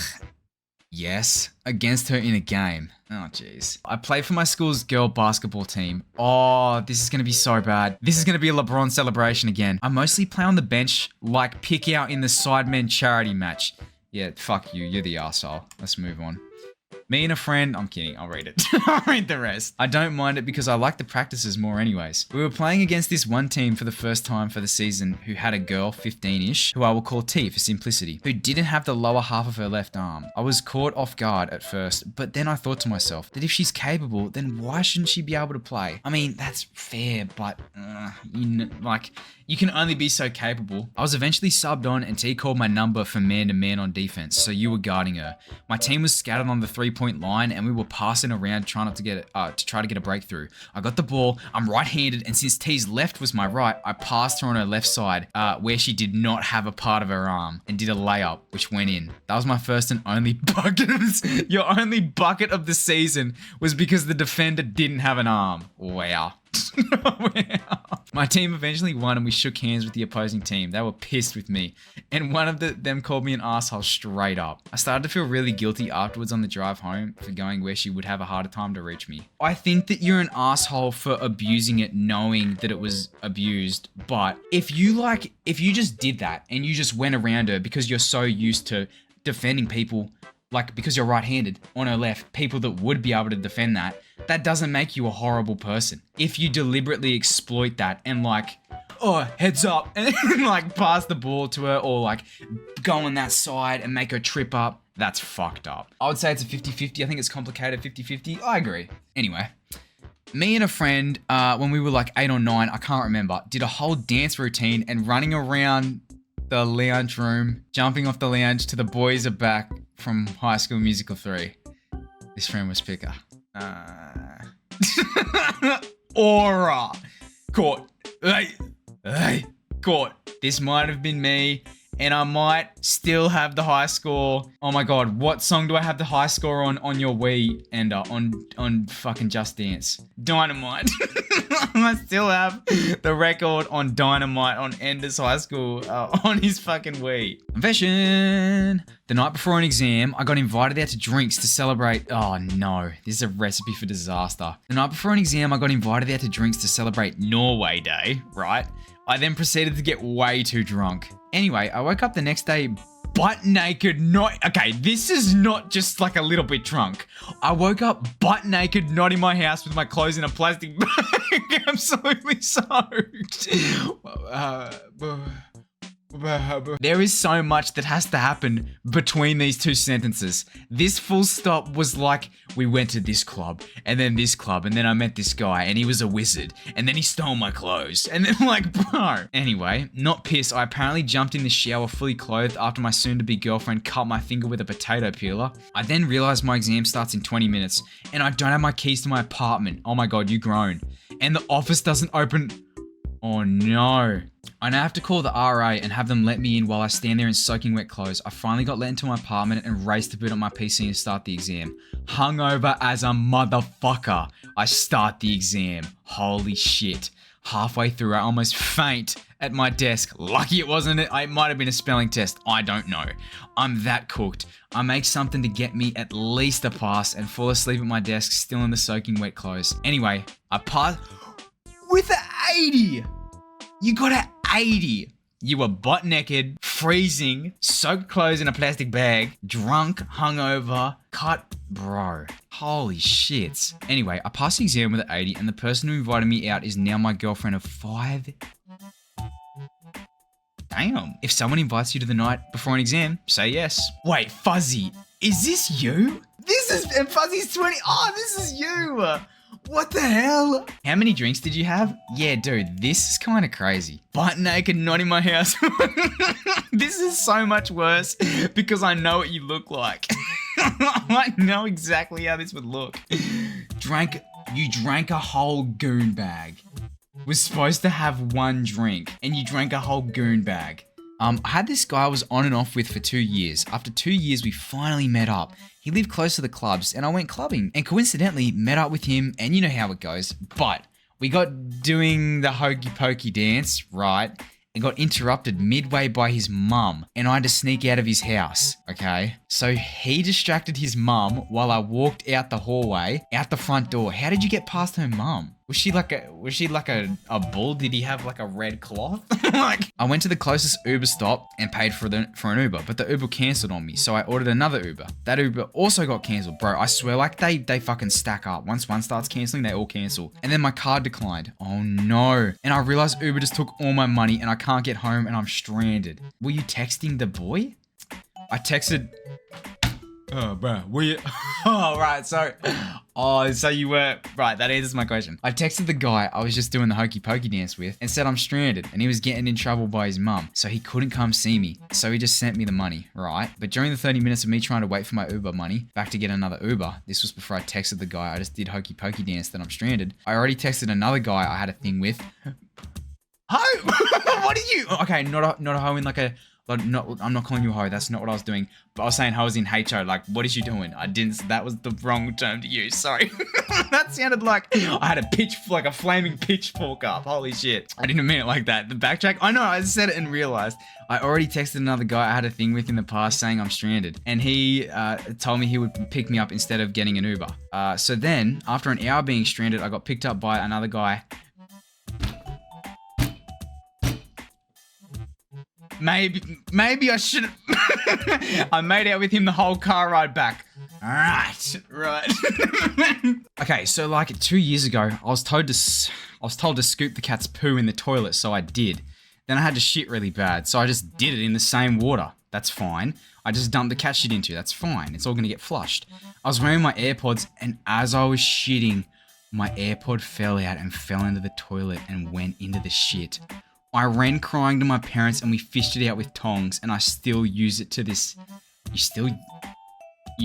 Yes. Against her in a game. Oh, jeez. I play for my school's girl basketball team. Oh, this is going to be so bad. This is going to be a LeBron celebration again. I mostly play on the bench like Pikau in the Sidemen charity match. Yeah, fuck you. You're the arsehole. Let's move on. Me and a friend, I'm kidding, I'll read it. I'll read the rest. I don't mind it because I like the practices more anyways. We were playing against this one team for the first time for the season who had a girl, 15-ish, who I will call T for simplicity, who didn't have the lower half of her left arm. I was caught off guard at first, but then I thought to myself that if she's capable, then why shouldn't she be able to play? I mean, that's fair, but you can only be so capable. I was eventually subbed on and T called my number for man-to-man on defense, so you were guarding her. My team was scattered on the 3-point line and we were passing around trying not to get it, to try to get a breakthrough. I got the ball, I'm right-handed, and since T's left was my right, I passed her on her left side, where she did not have a part of her arm, and did a layup, which went in. That was my first and only bucket your only bucket of the season was because the defender didn't have an arm. Wow. My team eventually won and we shook hands with the opposing team. They were pissed with me. And one of them called me an asshole straight up. I started to feel really guilty afterwards on the drive home for going where she would have a harder time to reach me. I think that you're an asshole for abusing it knowing that it was abused. But if you just did that and you just went around her because you're so used to defending people, like because you're right-handed on her left, people that would be able to defend that doesn't make you a horrible person. If you deliberately exploit that and heads up, and pass the ball to her or go on that side and make her trip up, that's fucked up. I would say it's a 50-50. I think it's complicated 50-50. I agree. Anyway, me and a friend, when we were 8 or 9, I can't remember, did a whole dance routine and running around the lounge room, jumping off the lounge to the boys are back from High School Musical 3. This friend was Pikau. Aura. Caught. Hey. Caught. This might have been me, and I might still have the high score. Oh my god, what song do I have the high score on your Wii, Ender? On fucking Just Dance. Dynamite. I still have the record on Dynamite on Ender's high school on his fucking Wii. Confession. The night before an exam, I got invited out to drinks to celebrate. Oh no, this is a recipe for disaster. The night before an exam, I got invited out to drinks to celebrate Norway Day, right? I then proceeded to get way too drunk. Anyway, I woke up the next day butt naked, okay, this is not just a little bit drunk. I woke up butt naked, not in my house with my clothes in a plastic bag, absolutely soaked. There is so much that has to happen between these two sentences. This full stop was we went to this club, and then this club, and then I met this guy, and he was a wizard, and then he stole my clothes, and then bro. Anyway, not pissed, I apparently jumped in the shower fully clothed after my soon-to-be girlfriend cut my finger with a potato peeler. I then realized my exam starts in 20 minutes, and I don't have my keys to my apartment. Oh my god, you groan. And the office doesn't open. Oh no. I now have to call the RA and have them let me in while I stand there in soaking wet clothes. I finally got let into my apartment and raced to boot up my PC and start the exam. Hungover as a motherfucker. I start the exam. Holy shit. Halfway through, I almost faint at my desk. Lucky it wasn't it. It might have been a spelling test. I don't know. I'm that cooked. I make something to get me at least a pass and fall asleep at my desk still in the soaking wet clothes. Anyway, I passed with an 80. You got an 80. You were butt naked, freezing, soaked clothes in a plastic bag, drunk, hungover, cut, bro. Holy shit. Anyway, I passed the exam with an 80 and the person who invited me out is now my girlfriend of 5. Damn. If someone invites you to the night before an exam, say yes. Wait, Fuzzy, is this you? And Fuzzy's 20. Oh, this is you. What the hell? How many drinks did you have? Yeah, dude, this is kind of crazy. Butt naked, not in my house. This is so much worse because I know what you look like. I know exactly how this would look. You drank a whole goon bag. Was supposed to have 1 drink and you drank a whole goon bag. I had this guy I was on and off with for 2 years. After 2 years, we finally met up. He lived close to the clubs and I went clubbing and coincidentally met up with him and you know how it goes. But we got doing the hokey pokey dance, right? And got interrupted midway by his mum and I had to sneak out of his house, okay? So he distracted his mum while I walked out the hallway, out the front door. How did you get past her mum? Was she like a bull? Did he have like a red cloth? Like, I went to the closest Uber stop and paid for an Uber, but the Uber cancelled on me. So I ordered another Uber. That Uber also got cancelled. Bro, I swear like they fucking stack up. Once one starts cancelling, they all cancel. And then my card declined. Oh no. And I realized Uber just took all my money and I can't get home and I'm stranded. Were you texting the boy? I texted... Oh, bro, were you? Oh, right, so you were, right, that answers my question. I texted the guy I was just doing the hokey pokey dance with and said I'm stranded and he was getting in trouble by his mum, so he couldn't come see me. So he just sent me the money, right? But during the 30 minutes of me trying to wait for my Uber money back to get another Uber, this was before I texted the guy I just did hokey pokey dance that I'm stranded. I already texted another guy I had a thing with. Ho! What did you? Okay, not a hoe in like a... I'm not calling you a hoe, that's not what I was doing. But I was saying hoes in HO, like, what is you doing? That was the wrong term to use, sorry. That sounded like I had a flaming pitchfork up, holy shit. I didn't mean it like that. The backtrack, I know, I said it and realized. I already texted another guy I had a thing with in the past saying I'm stranded. And he told me he would pick me up instead of getting an Uber. So then, after an hour being stranded, I got picked up by another guy. Maybe I shouldn't. I made out with him the whole car ride back. Right. Okay, so like 2 years ago, I was told to scoop the cat's poo in the toilet, so I did. Then I had to shit really bad, so I just did it in the same water. That's fine. I just dumped the cat shit into. That's fine. It's all gonna get flushed. I was wearing my AirPods, and as I was shitting, my AirPod fell out and fell into the toilet and went into the shit. I ran crying to my parents and we fished it out with tongs and I still use it to this... You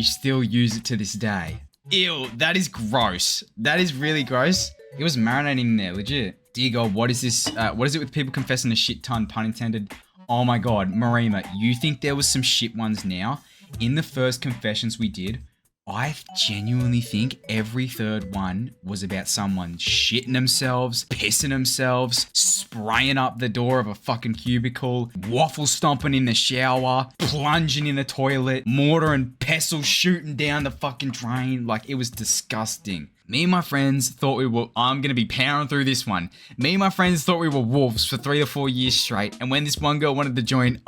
still use it to this day. Ew, that is gross. That is really gross. It was marinating in there, legit. Dear God, what is this? What is it with people confessing a shit ton, pun intended? Oh my God, Marima, you think there was some shit ones now? In the first confessions we did, I genuinely think every third one was about someone shitting themselves, pissing themselves, spraying up the door of a fucking cubicle, waffle stomping in the shower, plunging in the toilet, mortar and pestle shooting down the fucking drain. Like, it was disgusting. Me and my friends thought I'm gonna be powering through this one. Me and my friends thought we were wolves for 3 or 4 years straight. And when this one girl wanted to join,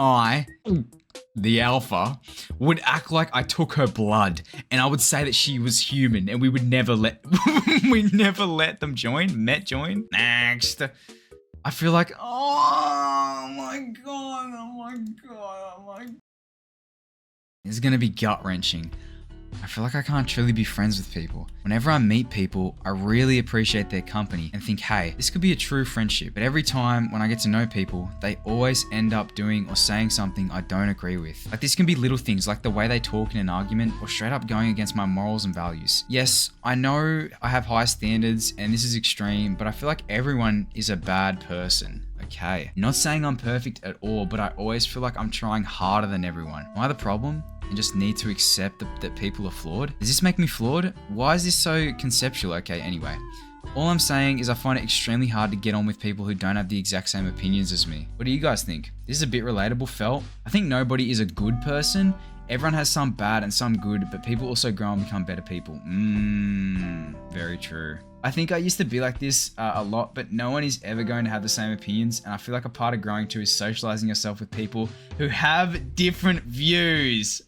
the alpha, would act like I took her blood and I would say that she was human and we would never let them join. Next. I feel like, oh my God. It's gonna be gut-wrenching. I feel like I can't truly be friends with people. Whenever I meet people, I really appreciate their company and think, hey, this could be a true friendship. But every time when I get to know people, they always end up doing or saying something I don't agree with. Like, this can be little things like the way they talk in an argument or straight up going against my morals and values. Yes, I know I have high standards and this is extreme, but I feel like everyone is a bad person. Okay. Not saying I'm perfect at all, but I always feel like I'm trying harder than everyone. Am I the problem? And just need to accept that people are flawed? Does this make me flawed? Why is this so conceptual? Okay, anyway. All I'm saying is I find it extremely hard to get on with people who don't have the exact same opinions as me. What do you guys think? This is a bit relatable, felt. I think nobody is a good person. Everyone has some bad and some good, but people also grow and become better people. Very true. I think I used to be like this a lot, but no one is ever going to have the same opinions, and I feel like a part of growing too is socializing yourself with people who have different views.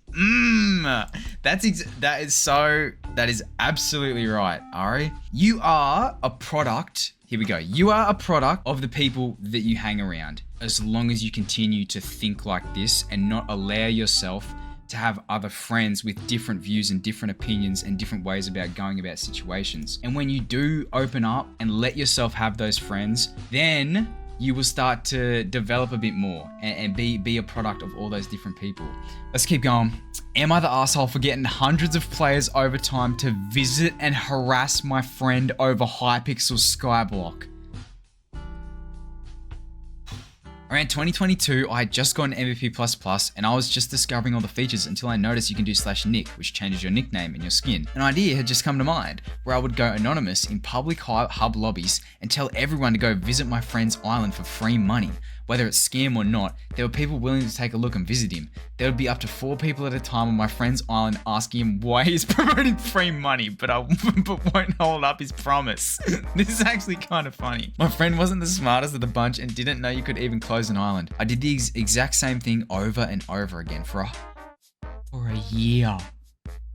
That is absolutely right, Ari. You are a product. Here we go. You are a product of the people that you hang around. As long as you continue to think like this and not allow yourself to have other friends with different views and different opinions and different ways about going about situations. And when you do open up and let yourself have those friends, then you will start to develop a bit more and be a product of all those different people. Let's keep going. Am I the asshole for getting hundreds of players over time to visit and harass my friend over Hypixel Skyblock? Around 2022, I had just gotten MVP++, and I was just discovering all the features until I noticed you can do /nick, which changes your nickname and your skin. An idea had just come to mind, where I would go anonymous in public hub lobbies and tell everyone to go visit my friend's island for free money. Whether it's scam or not, there were people willing to take a look and visit him. There would be up to 4 people at a time on my friend's island asking him why he's promoting free money, but won't hold up his promise. This is actually kind of funny. My friend wasn't the smartest of the bunch and didn't know you could even close an island. I did the exact same thing over and over again for a year.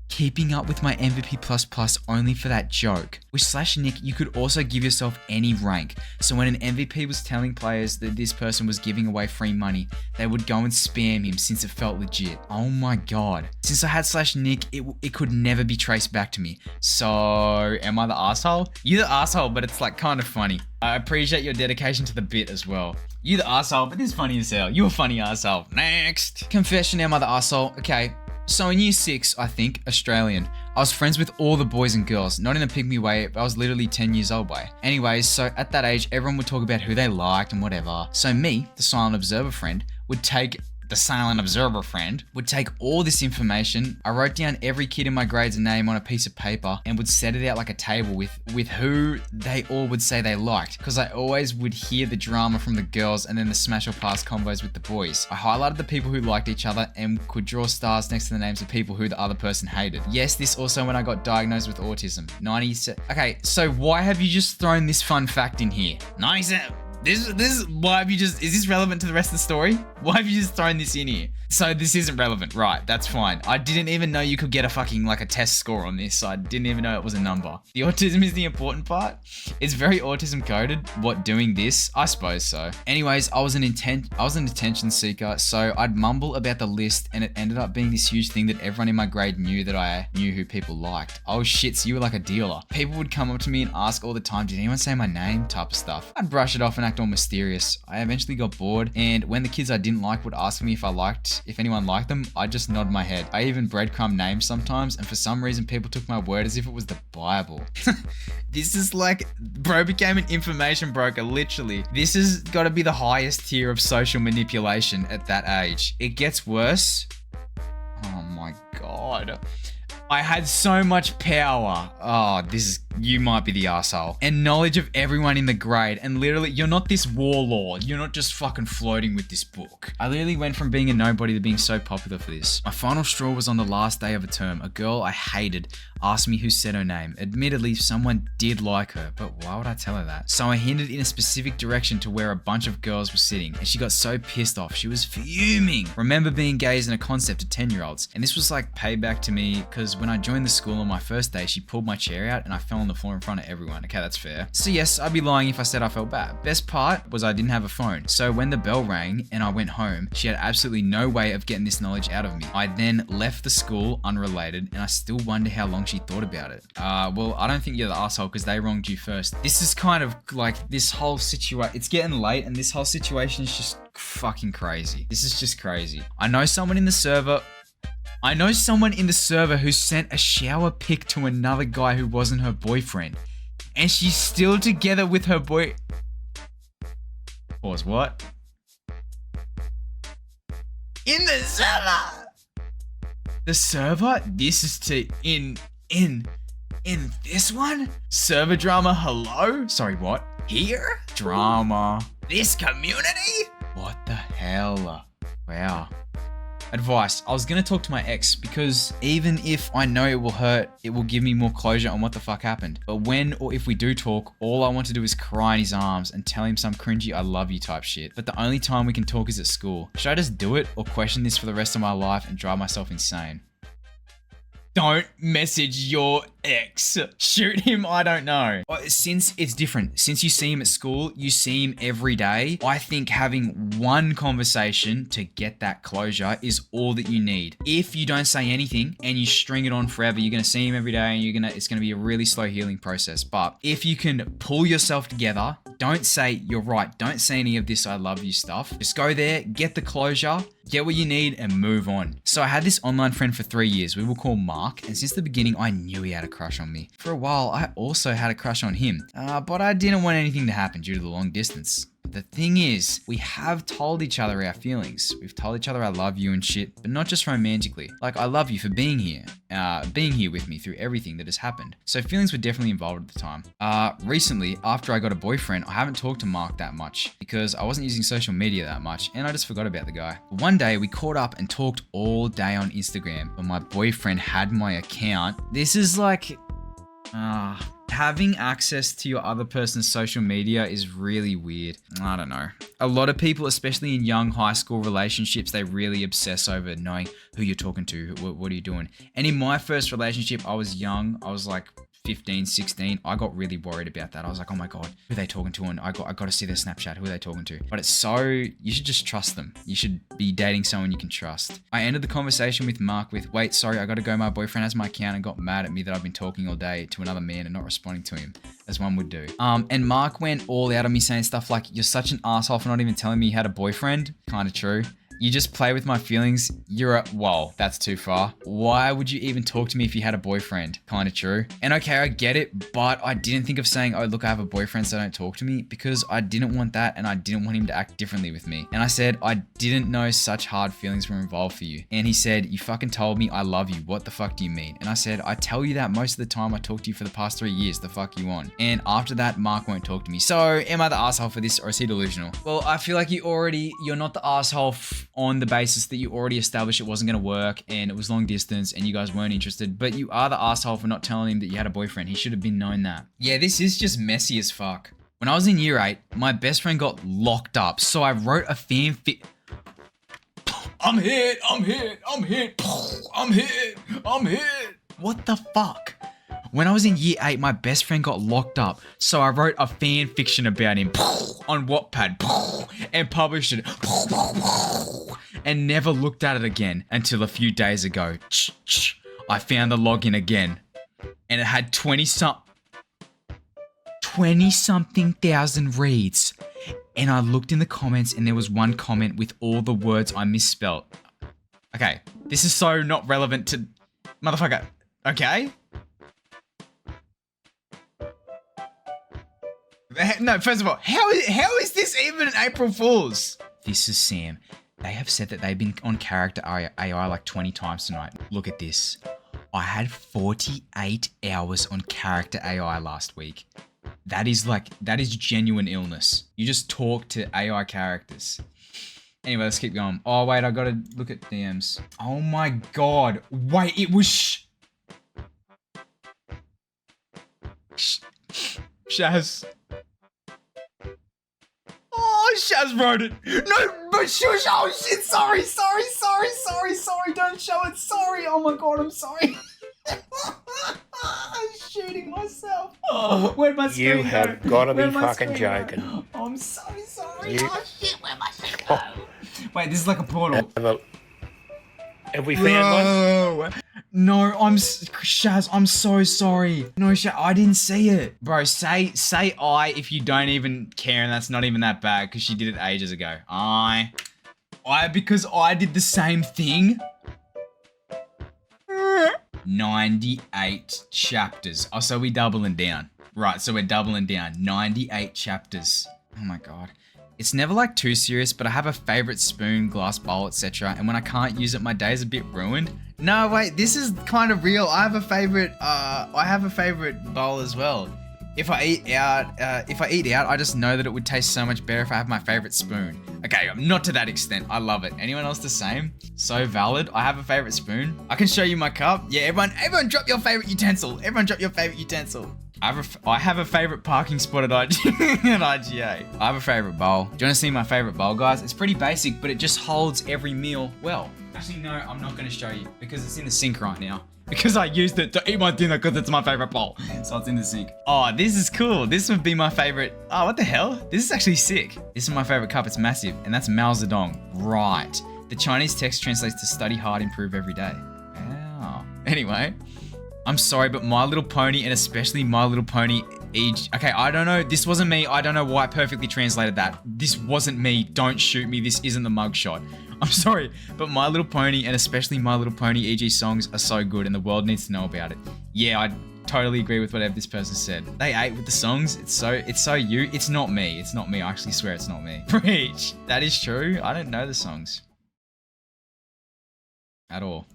Keeping up with my MVP++ only for that joke. With /nick, you could also give yourself any rank. So when an MVP was telling players that this person was giving away free money, they would go and spam him since it felt legit. Oh my god. Since I had /nick, it could never be traced back to me. So, am I the asshole? You're the asshole, but it's like kind of funny. I appreciate your dedication to the bit as well. You the asshole, but this is funny as hell. You a funny asshole. Next. Confession, am I the asshole? Okay. So in year 6, I think, Australian, I was friends with all the boys and girls, not in a pygmy way, but I was literally 10 years old by. Anyways, so at that age, everyone would talk about who they liked and whatever. So me, the silent observer friend, would take all this information. I wrote down every kid in my grade's name on a piece of paper and would set it out like a table with who they all would say they liked, because I always would hear the drama from the girls and then the smash or pass combos with the boys. I highlighted the people who liked each other and could draw stars next to the names of people who the other person hated. Yes, this also when I got diagnosed with autism. Okay, so why have you just thrown this fun fact in here? 97. This is why have you just, is this relevant to the rest of the story? Why have you just thrown this in here? So this isn't relevant, right? That's fine. I didn't even know you could get a fucking like a test score on this. I didn't even know it was a number. The autism is the important part. It's very autism coded. What, doing this? I suppose so. Anyways, I was an attention seeker, so I'd mumble about the list, and it ended up being this huge thing that everyone in my grade knew that I knew who people liked. Oh shit, so you were like a dealer. People would come up to me and ask all the time, did anyone say my name? Type of stuff. I'd brush it off and act all mysterious. I eventually got bored, and when the kids I didn't like would ask me if anyone liked them, I'd just nod my head. I even breadcrumb names sometimes, and for some reason people took my word as if it was the Bible. This is like, bro became an information broker, literally. This has got to be the highest tier of social manipulation at that age. It gets worse. Oh my god. I had so much power. Oh, you might be the asshole. And knowledge of everyone in the grade. And literally, you're not this warlord. You're not just fucking floating with this book. I literally went from being a nobody to being so popular for this. My final straw was on the last day of a term. A girl I hated asked me who said her name. Admittedly, someone did like her, but why would I tell her that? So I hinted in a specific direction to where a bunch of girls were sitting, and she got so pissed off. She was fuming. Remember being gay isn't a concept to 10-year-olds. And this was like payback to me, because when I joined the school on my first day, she pulled my chair out and I fell on the floor in front of everyone. Okay, that's fair. So yes, I'd be lying if I said I felt bad. Best part was I didn't have a phone. So when the bell rang and I went home, she had absolutely no way of getting this knowledge out of me. I then left the school unrelated, and I still wonder how long she thought about it. Well, I don't think you're the asshole because they wronged you first. This is kind of like this whole situation. It's getting late and this whole situation is just fucking crazy. This is just crazy. I know someone in the server who sent a shower pic to another guy who wasn't her boyfriend. And she's still together with her boy. Pause, what? In the server! The server? This is In this one? Server drama, hello? Sorry, what? Here? Drama. This community? What the hell? Wow. Advice. I was gonna talk to my ex because even if I know it will hurt, it will give me more closure on what the fuck happened. But when or if we do talk, all I want to do is cry in his arms and tell him some cringy I love you type shit. But the only time we can talk is at school. Should I just do it or question this for the rest of my life and drive myself insane? Don't message your ex. Shoot him, I don't know. Since it's different, since you see him at school, you see him every day, I think having one conversation to get that closure is all that you need. If you don't say anything and you string it on forever, you're gonna see him every day and it's gonna be a really slow healing process. But if you can pull yourself together, don't say you're right, don't say any of this I love you stuff. Just go there, get the closure, get what you need and move on. So I had this online friend for 3 years. We will call Mark. And since the beginning, I knew he had a crush on me. For a while, I also had a crush on him. But I didn't want anything to happen due to the long distance. But the thing is, we have told each other our feelings. We've told each other I love you and shit, but not just romantically. Like, I love you for being here with me through everything that has happened. So feelings were definitely involved at the time. Recently, after I got a boyfriend, I haven't talked to Mark that much because I wasn't using social media that much and I just forgot about the guy. But one day we caught up and talked all day on Instagram, but my boyfriend had my account. This is like, having access to your other person's social media is really weird. I don't know. A lot of people, especially in young high school relationships, they really obsess over knowing who you're talking to, what are you doing. And in my first relationship, I was young. I was like 15, 16, I got really worried about that. I was like, oh my God, who are they talking to? And I got to see their Snapchat. Who are they talking to? But it's so, you should just trust them. You should be dating someone you can trust. I ended the conversation with Mark with, wait, sorry, I got to go. My boyfriend has my account and got mad at me that I've been talking all day to another man and not responding to him, as one would do. And Mark went all out on me saying stuff like, you're such an asshole for not even telling me you had a boyfriend. Kind of true. You just play with my feelings. Whoa, that's too far. Why would you even talk to me if you had a boyfriend? Kind of true. And okay, I get it, but I didn't think of saying, oh, look, I have a boyfriend, so don't talk to me, because I didn't want that and I didn't want him to act differently with me. And I said, I didn't know such hard feelings were involved for you. And he said, you fucking told me I love you. What the fuck do you mean? And I said, I tell you that most of the time I talk to you for the past 3 years. The fuck you want? And after that, Mark won't talk to me. So am I the asshole for this or is he delusional? Well, I feel like you're not the asshole on the basis that you already established it wasn't going to work and it was long distance and you guys weren't interested, but you are the asshole for not telling him that you had a boyfriend. He should have been known that. Yeah, this is just messy as fuck. When I was in year 8, my best friend got locked up, so I wrote a fanfic. I'm hit. What the fuck? When I was in year 8, my best friend got locked up, so I wrote a fan fiction about him on Wattpad and published it and never looked at it again until a few days ago. I found the login again and it had 20-something thousand reads. And I looked in the comments and there was one comment with all the words I misspelled. Okay, this is so not relevant to... Motherfucker, okay? No, first of all, how is this even an April Fool's? This is Sam. They have said that they've been on character AI like 20 times tonight. Look at this. I had 48 hours on character AI last week. That is genuine illness. You just talk to AI characters. Anyway, let's keep going. Oh, wait, I gotta look at DMs. Oh my God. Wait, it was Shaz. Oh, Shaz wrote it. No, but shush. Oh shit, sorry. Don't show it. Sorry. Oh my God, I'm sorry. I'm shooting myself. Oh, where'd my screen go? You have got to be fucking joking. Oh, I'm so sorry. Oh shit, where'd my screen go? Wait, this is like a portal. Have we found one? No, Shaz, I'm so sorry. No, Shaz, I didn't see it. Bro, say I if you don't even care and that's not even that bad because she did it ages ago. Because I did the same thing. 98 chapters. Oh, so we're doubling down. Right, so we're doubling down. 98 chapters. Oh my God. It's never like too serious, but I have a favorite spoon, glass bowl, etc. And when I can't use it, my day's a bit ruined. No, wait, this is kind of real. I have a favorite bowl as well. If I eat out, I just know that it would taste so much better if I have my favorite spoon. Okay, not to that extent. I love it. Anyone else the same? So valid. I have a favorite spoon. I can show you my cup. Yeah, everyone drop your favorite utensil. Everyone drop your favorite utensil. I have a favorite parking spot at IGA. I have a favorite bowl. Do you want to see my favorite bowl, guys? It's pretty basic, but it just holds every meal well. Actually, no, I'm not going to show you because it's in the sink right now. Because I used it to eat my dinner because it's my favorite bowl. So it's in the sink. Oh, this is cool. This would be my favorite. Oh, what the hell? This is actually sick. This is my favorite cup. It's massive. And that's Mao Zedong. Right. The Chinese text translates to study hard, improve every day. Wow. Anyway, I'm sorry, but My Little Pony and especially My Little Pony okay, I don't know. This wasn't me. I don't know why I perfectly translated that. This wasn't me. Don't shoot me. This isn't the mugshot. I'm sorry, but My Little Pony and especially My Little Pony EG songs are so good and the world needs to know about it. Yeah, I totally agree with whatever this person said. They ate with the songs. It's so you. It's not me. It's not me. I actually swear it's not me. Preach. That is true. I don't know the songs at all.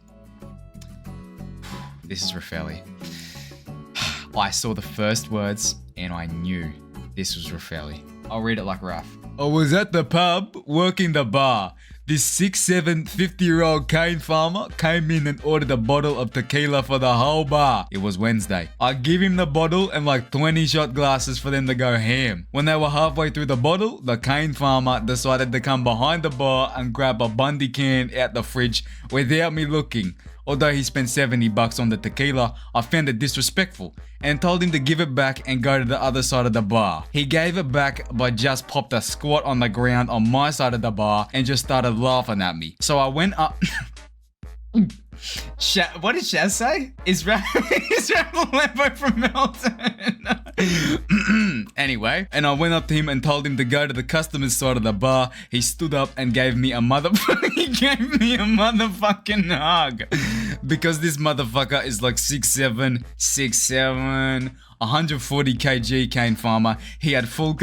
This is Raffaele. I saw the first words and I knew this was Raffaele. I'll read it like Raf. I was at the pub working the bar. This 6'7", 50-year-old cane farmer came in and ordered a bottle of tequila for the whole bar. It was Wednesday. I give him the bottle and like 20 shot glasses for them to go ham. When they were halfway through the bottle, the cane farmer decided to come behind the bar and grab a Bundy can out the fridge without me looking. Although he spent $70 on the tequila, I found it disrespectful and told him to give it back and go to the other side of the bar. He gave it back but just popped a squat on the ground on my side of the bar and just started laughing at me. So I went up... What did Shaz say? Is Lambo from Melton? Anyway, and I went up to him and told him to go to the customer's side of the bar. He stood up and gave me a motherfucking hug. Because this motherfucker is like 6'7", 140 kg cane farmer. He had full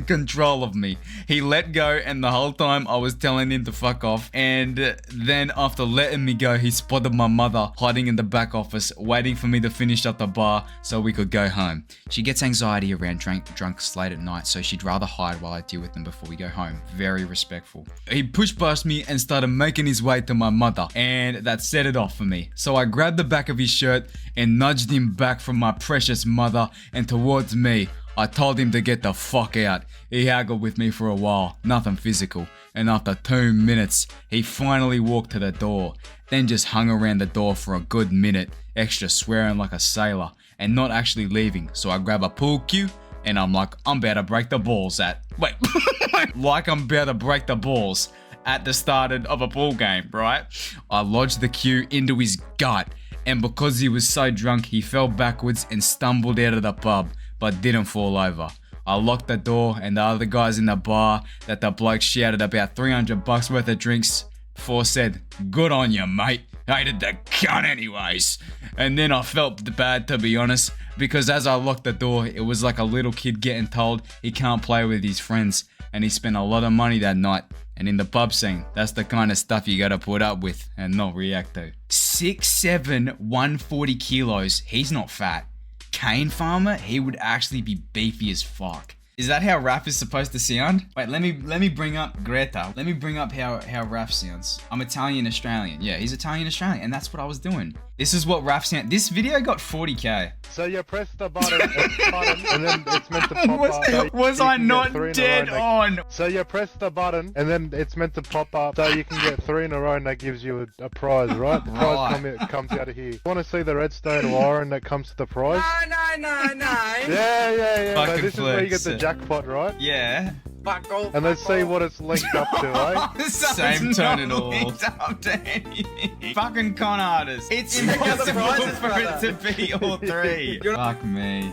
control of me. He let go and the whole time I was telling him to fuck off. And then after letting me go, he spotted my mother hiding in the back office, waiting for me to finish up the bar so we could go home. She gets anxiety around drunks late at night, so she'd rather hide while I deal with them before we go home. Very respectful. He pushed past me and started making his way to my mother, and that set it off for me. So I grabbed the back of his shirt and nudged him back from my precious mother and towards me. I told him to get the fuck out. He haggled with me for a while, nothing physical, and after 2 minutes, he finally walked to the door, then just hung around the door for a good minute, extra swearing like a sailor, and not actually leaving. So I grab a pool cue, and I'm like, I'm about to break the balls at the start of a pool game, right? I lodged the cue into his gut, and because he was so drunk, he fell backwards and stumbled out of the pub, but didn't fall over. I locked the door, and the other guys in the bar that the bloke shouted about $300 worth of drinks for said, good on you, mate. Hated the cunt anyways. And then I felt bad, to be honest, because as I locked the door, it was like a little kid getting told he can't play with his friends, and he spent a lot of money that night. And in the pub scene, that's the kind of stuff you gotta put up with and not react to. 6'7", 140 kilos. He's not fat. Cane farmer, he would actually be beefy as fuck. Is that how Raph is supposed to sound? Wait, let me bring up Greta. Let me bring up how Raph sounds. I'm Italian Australian. Yeah, he's Italian Australian, and that's what I was doing. This is what Raph sound. This video got 40k. So you press the button, and then it's meant to pop up. Was I not dead on? So you press the button, and then it's meant to pop up, so you can get 3 in a row, and that gives you a prize, right? The prize comes out of here. You want to see the redstone wiring that comes to the prize? No. Yeah. Fucking So this is where you get the jackpot, right? Yeah. Fuck off. And let's see what it's linked up to, eh? Same tone at all. Up to anything. Fucking con artists. It's impossible for it to be all 3. Fuck me.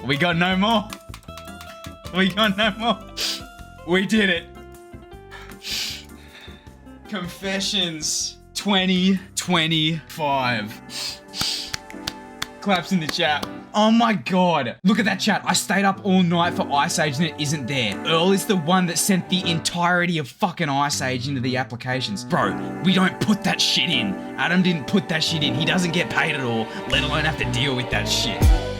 We got no more. We did it. Confessions 2025. Claps in the chat. Oh my god. Look at that chat. I stayed up all night for Ice Age and it isn't there. Earl is the one that sent the entirety of fucking Ice Age into the applications. Bro, we don't put that shit in. Adam didn't put that shit in. He doesn't get paid at all, let alone have to deal with that shit.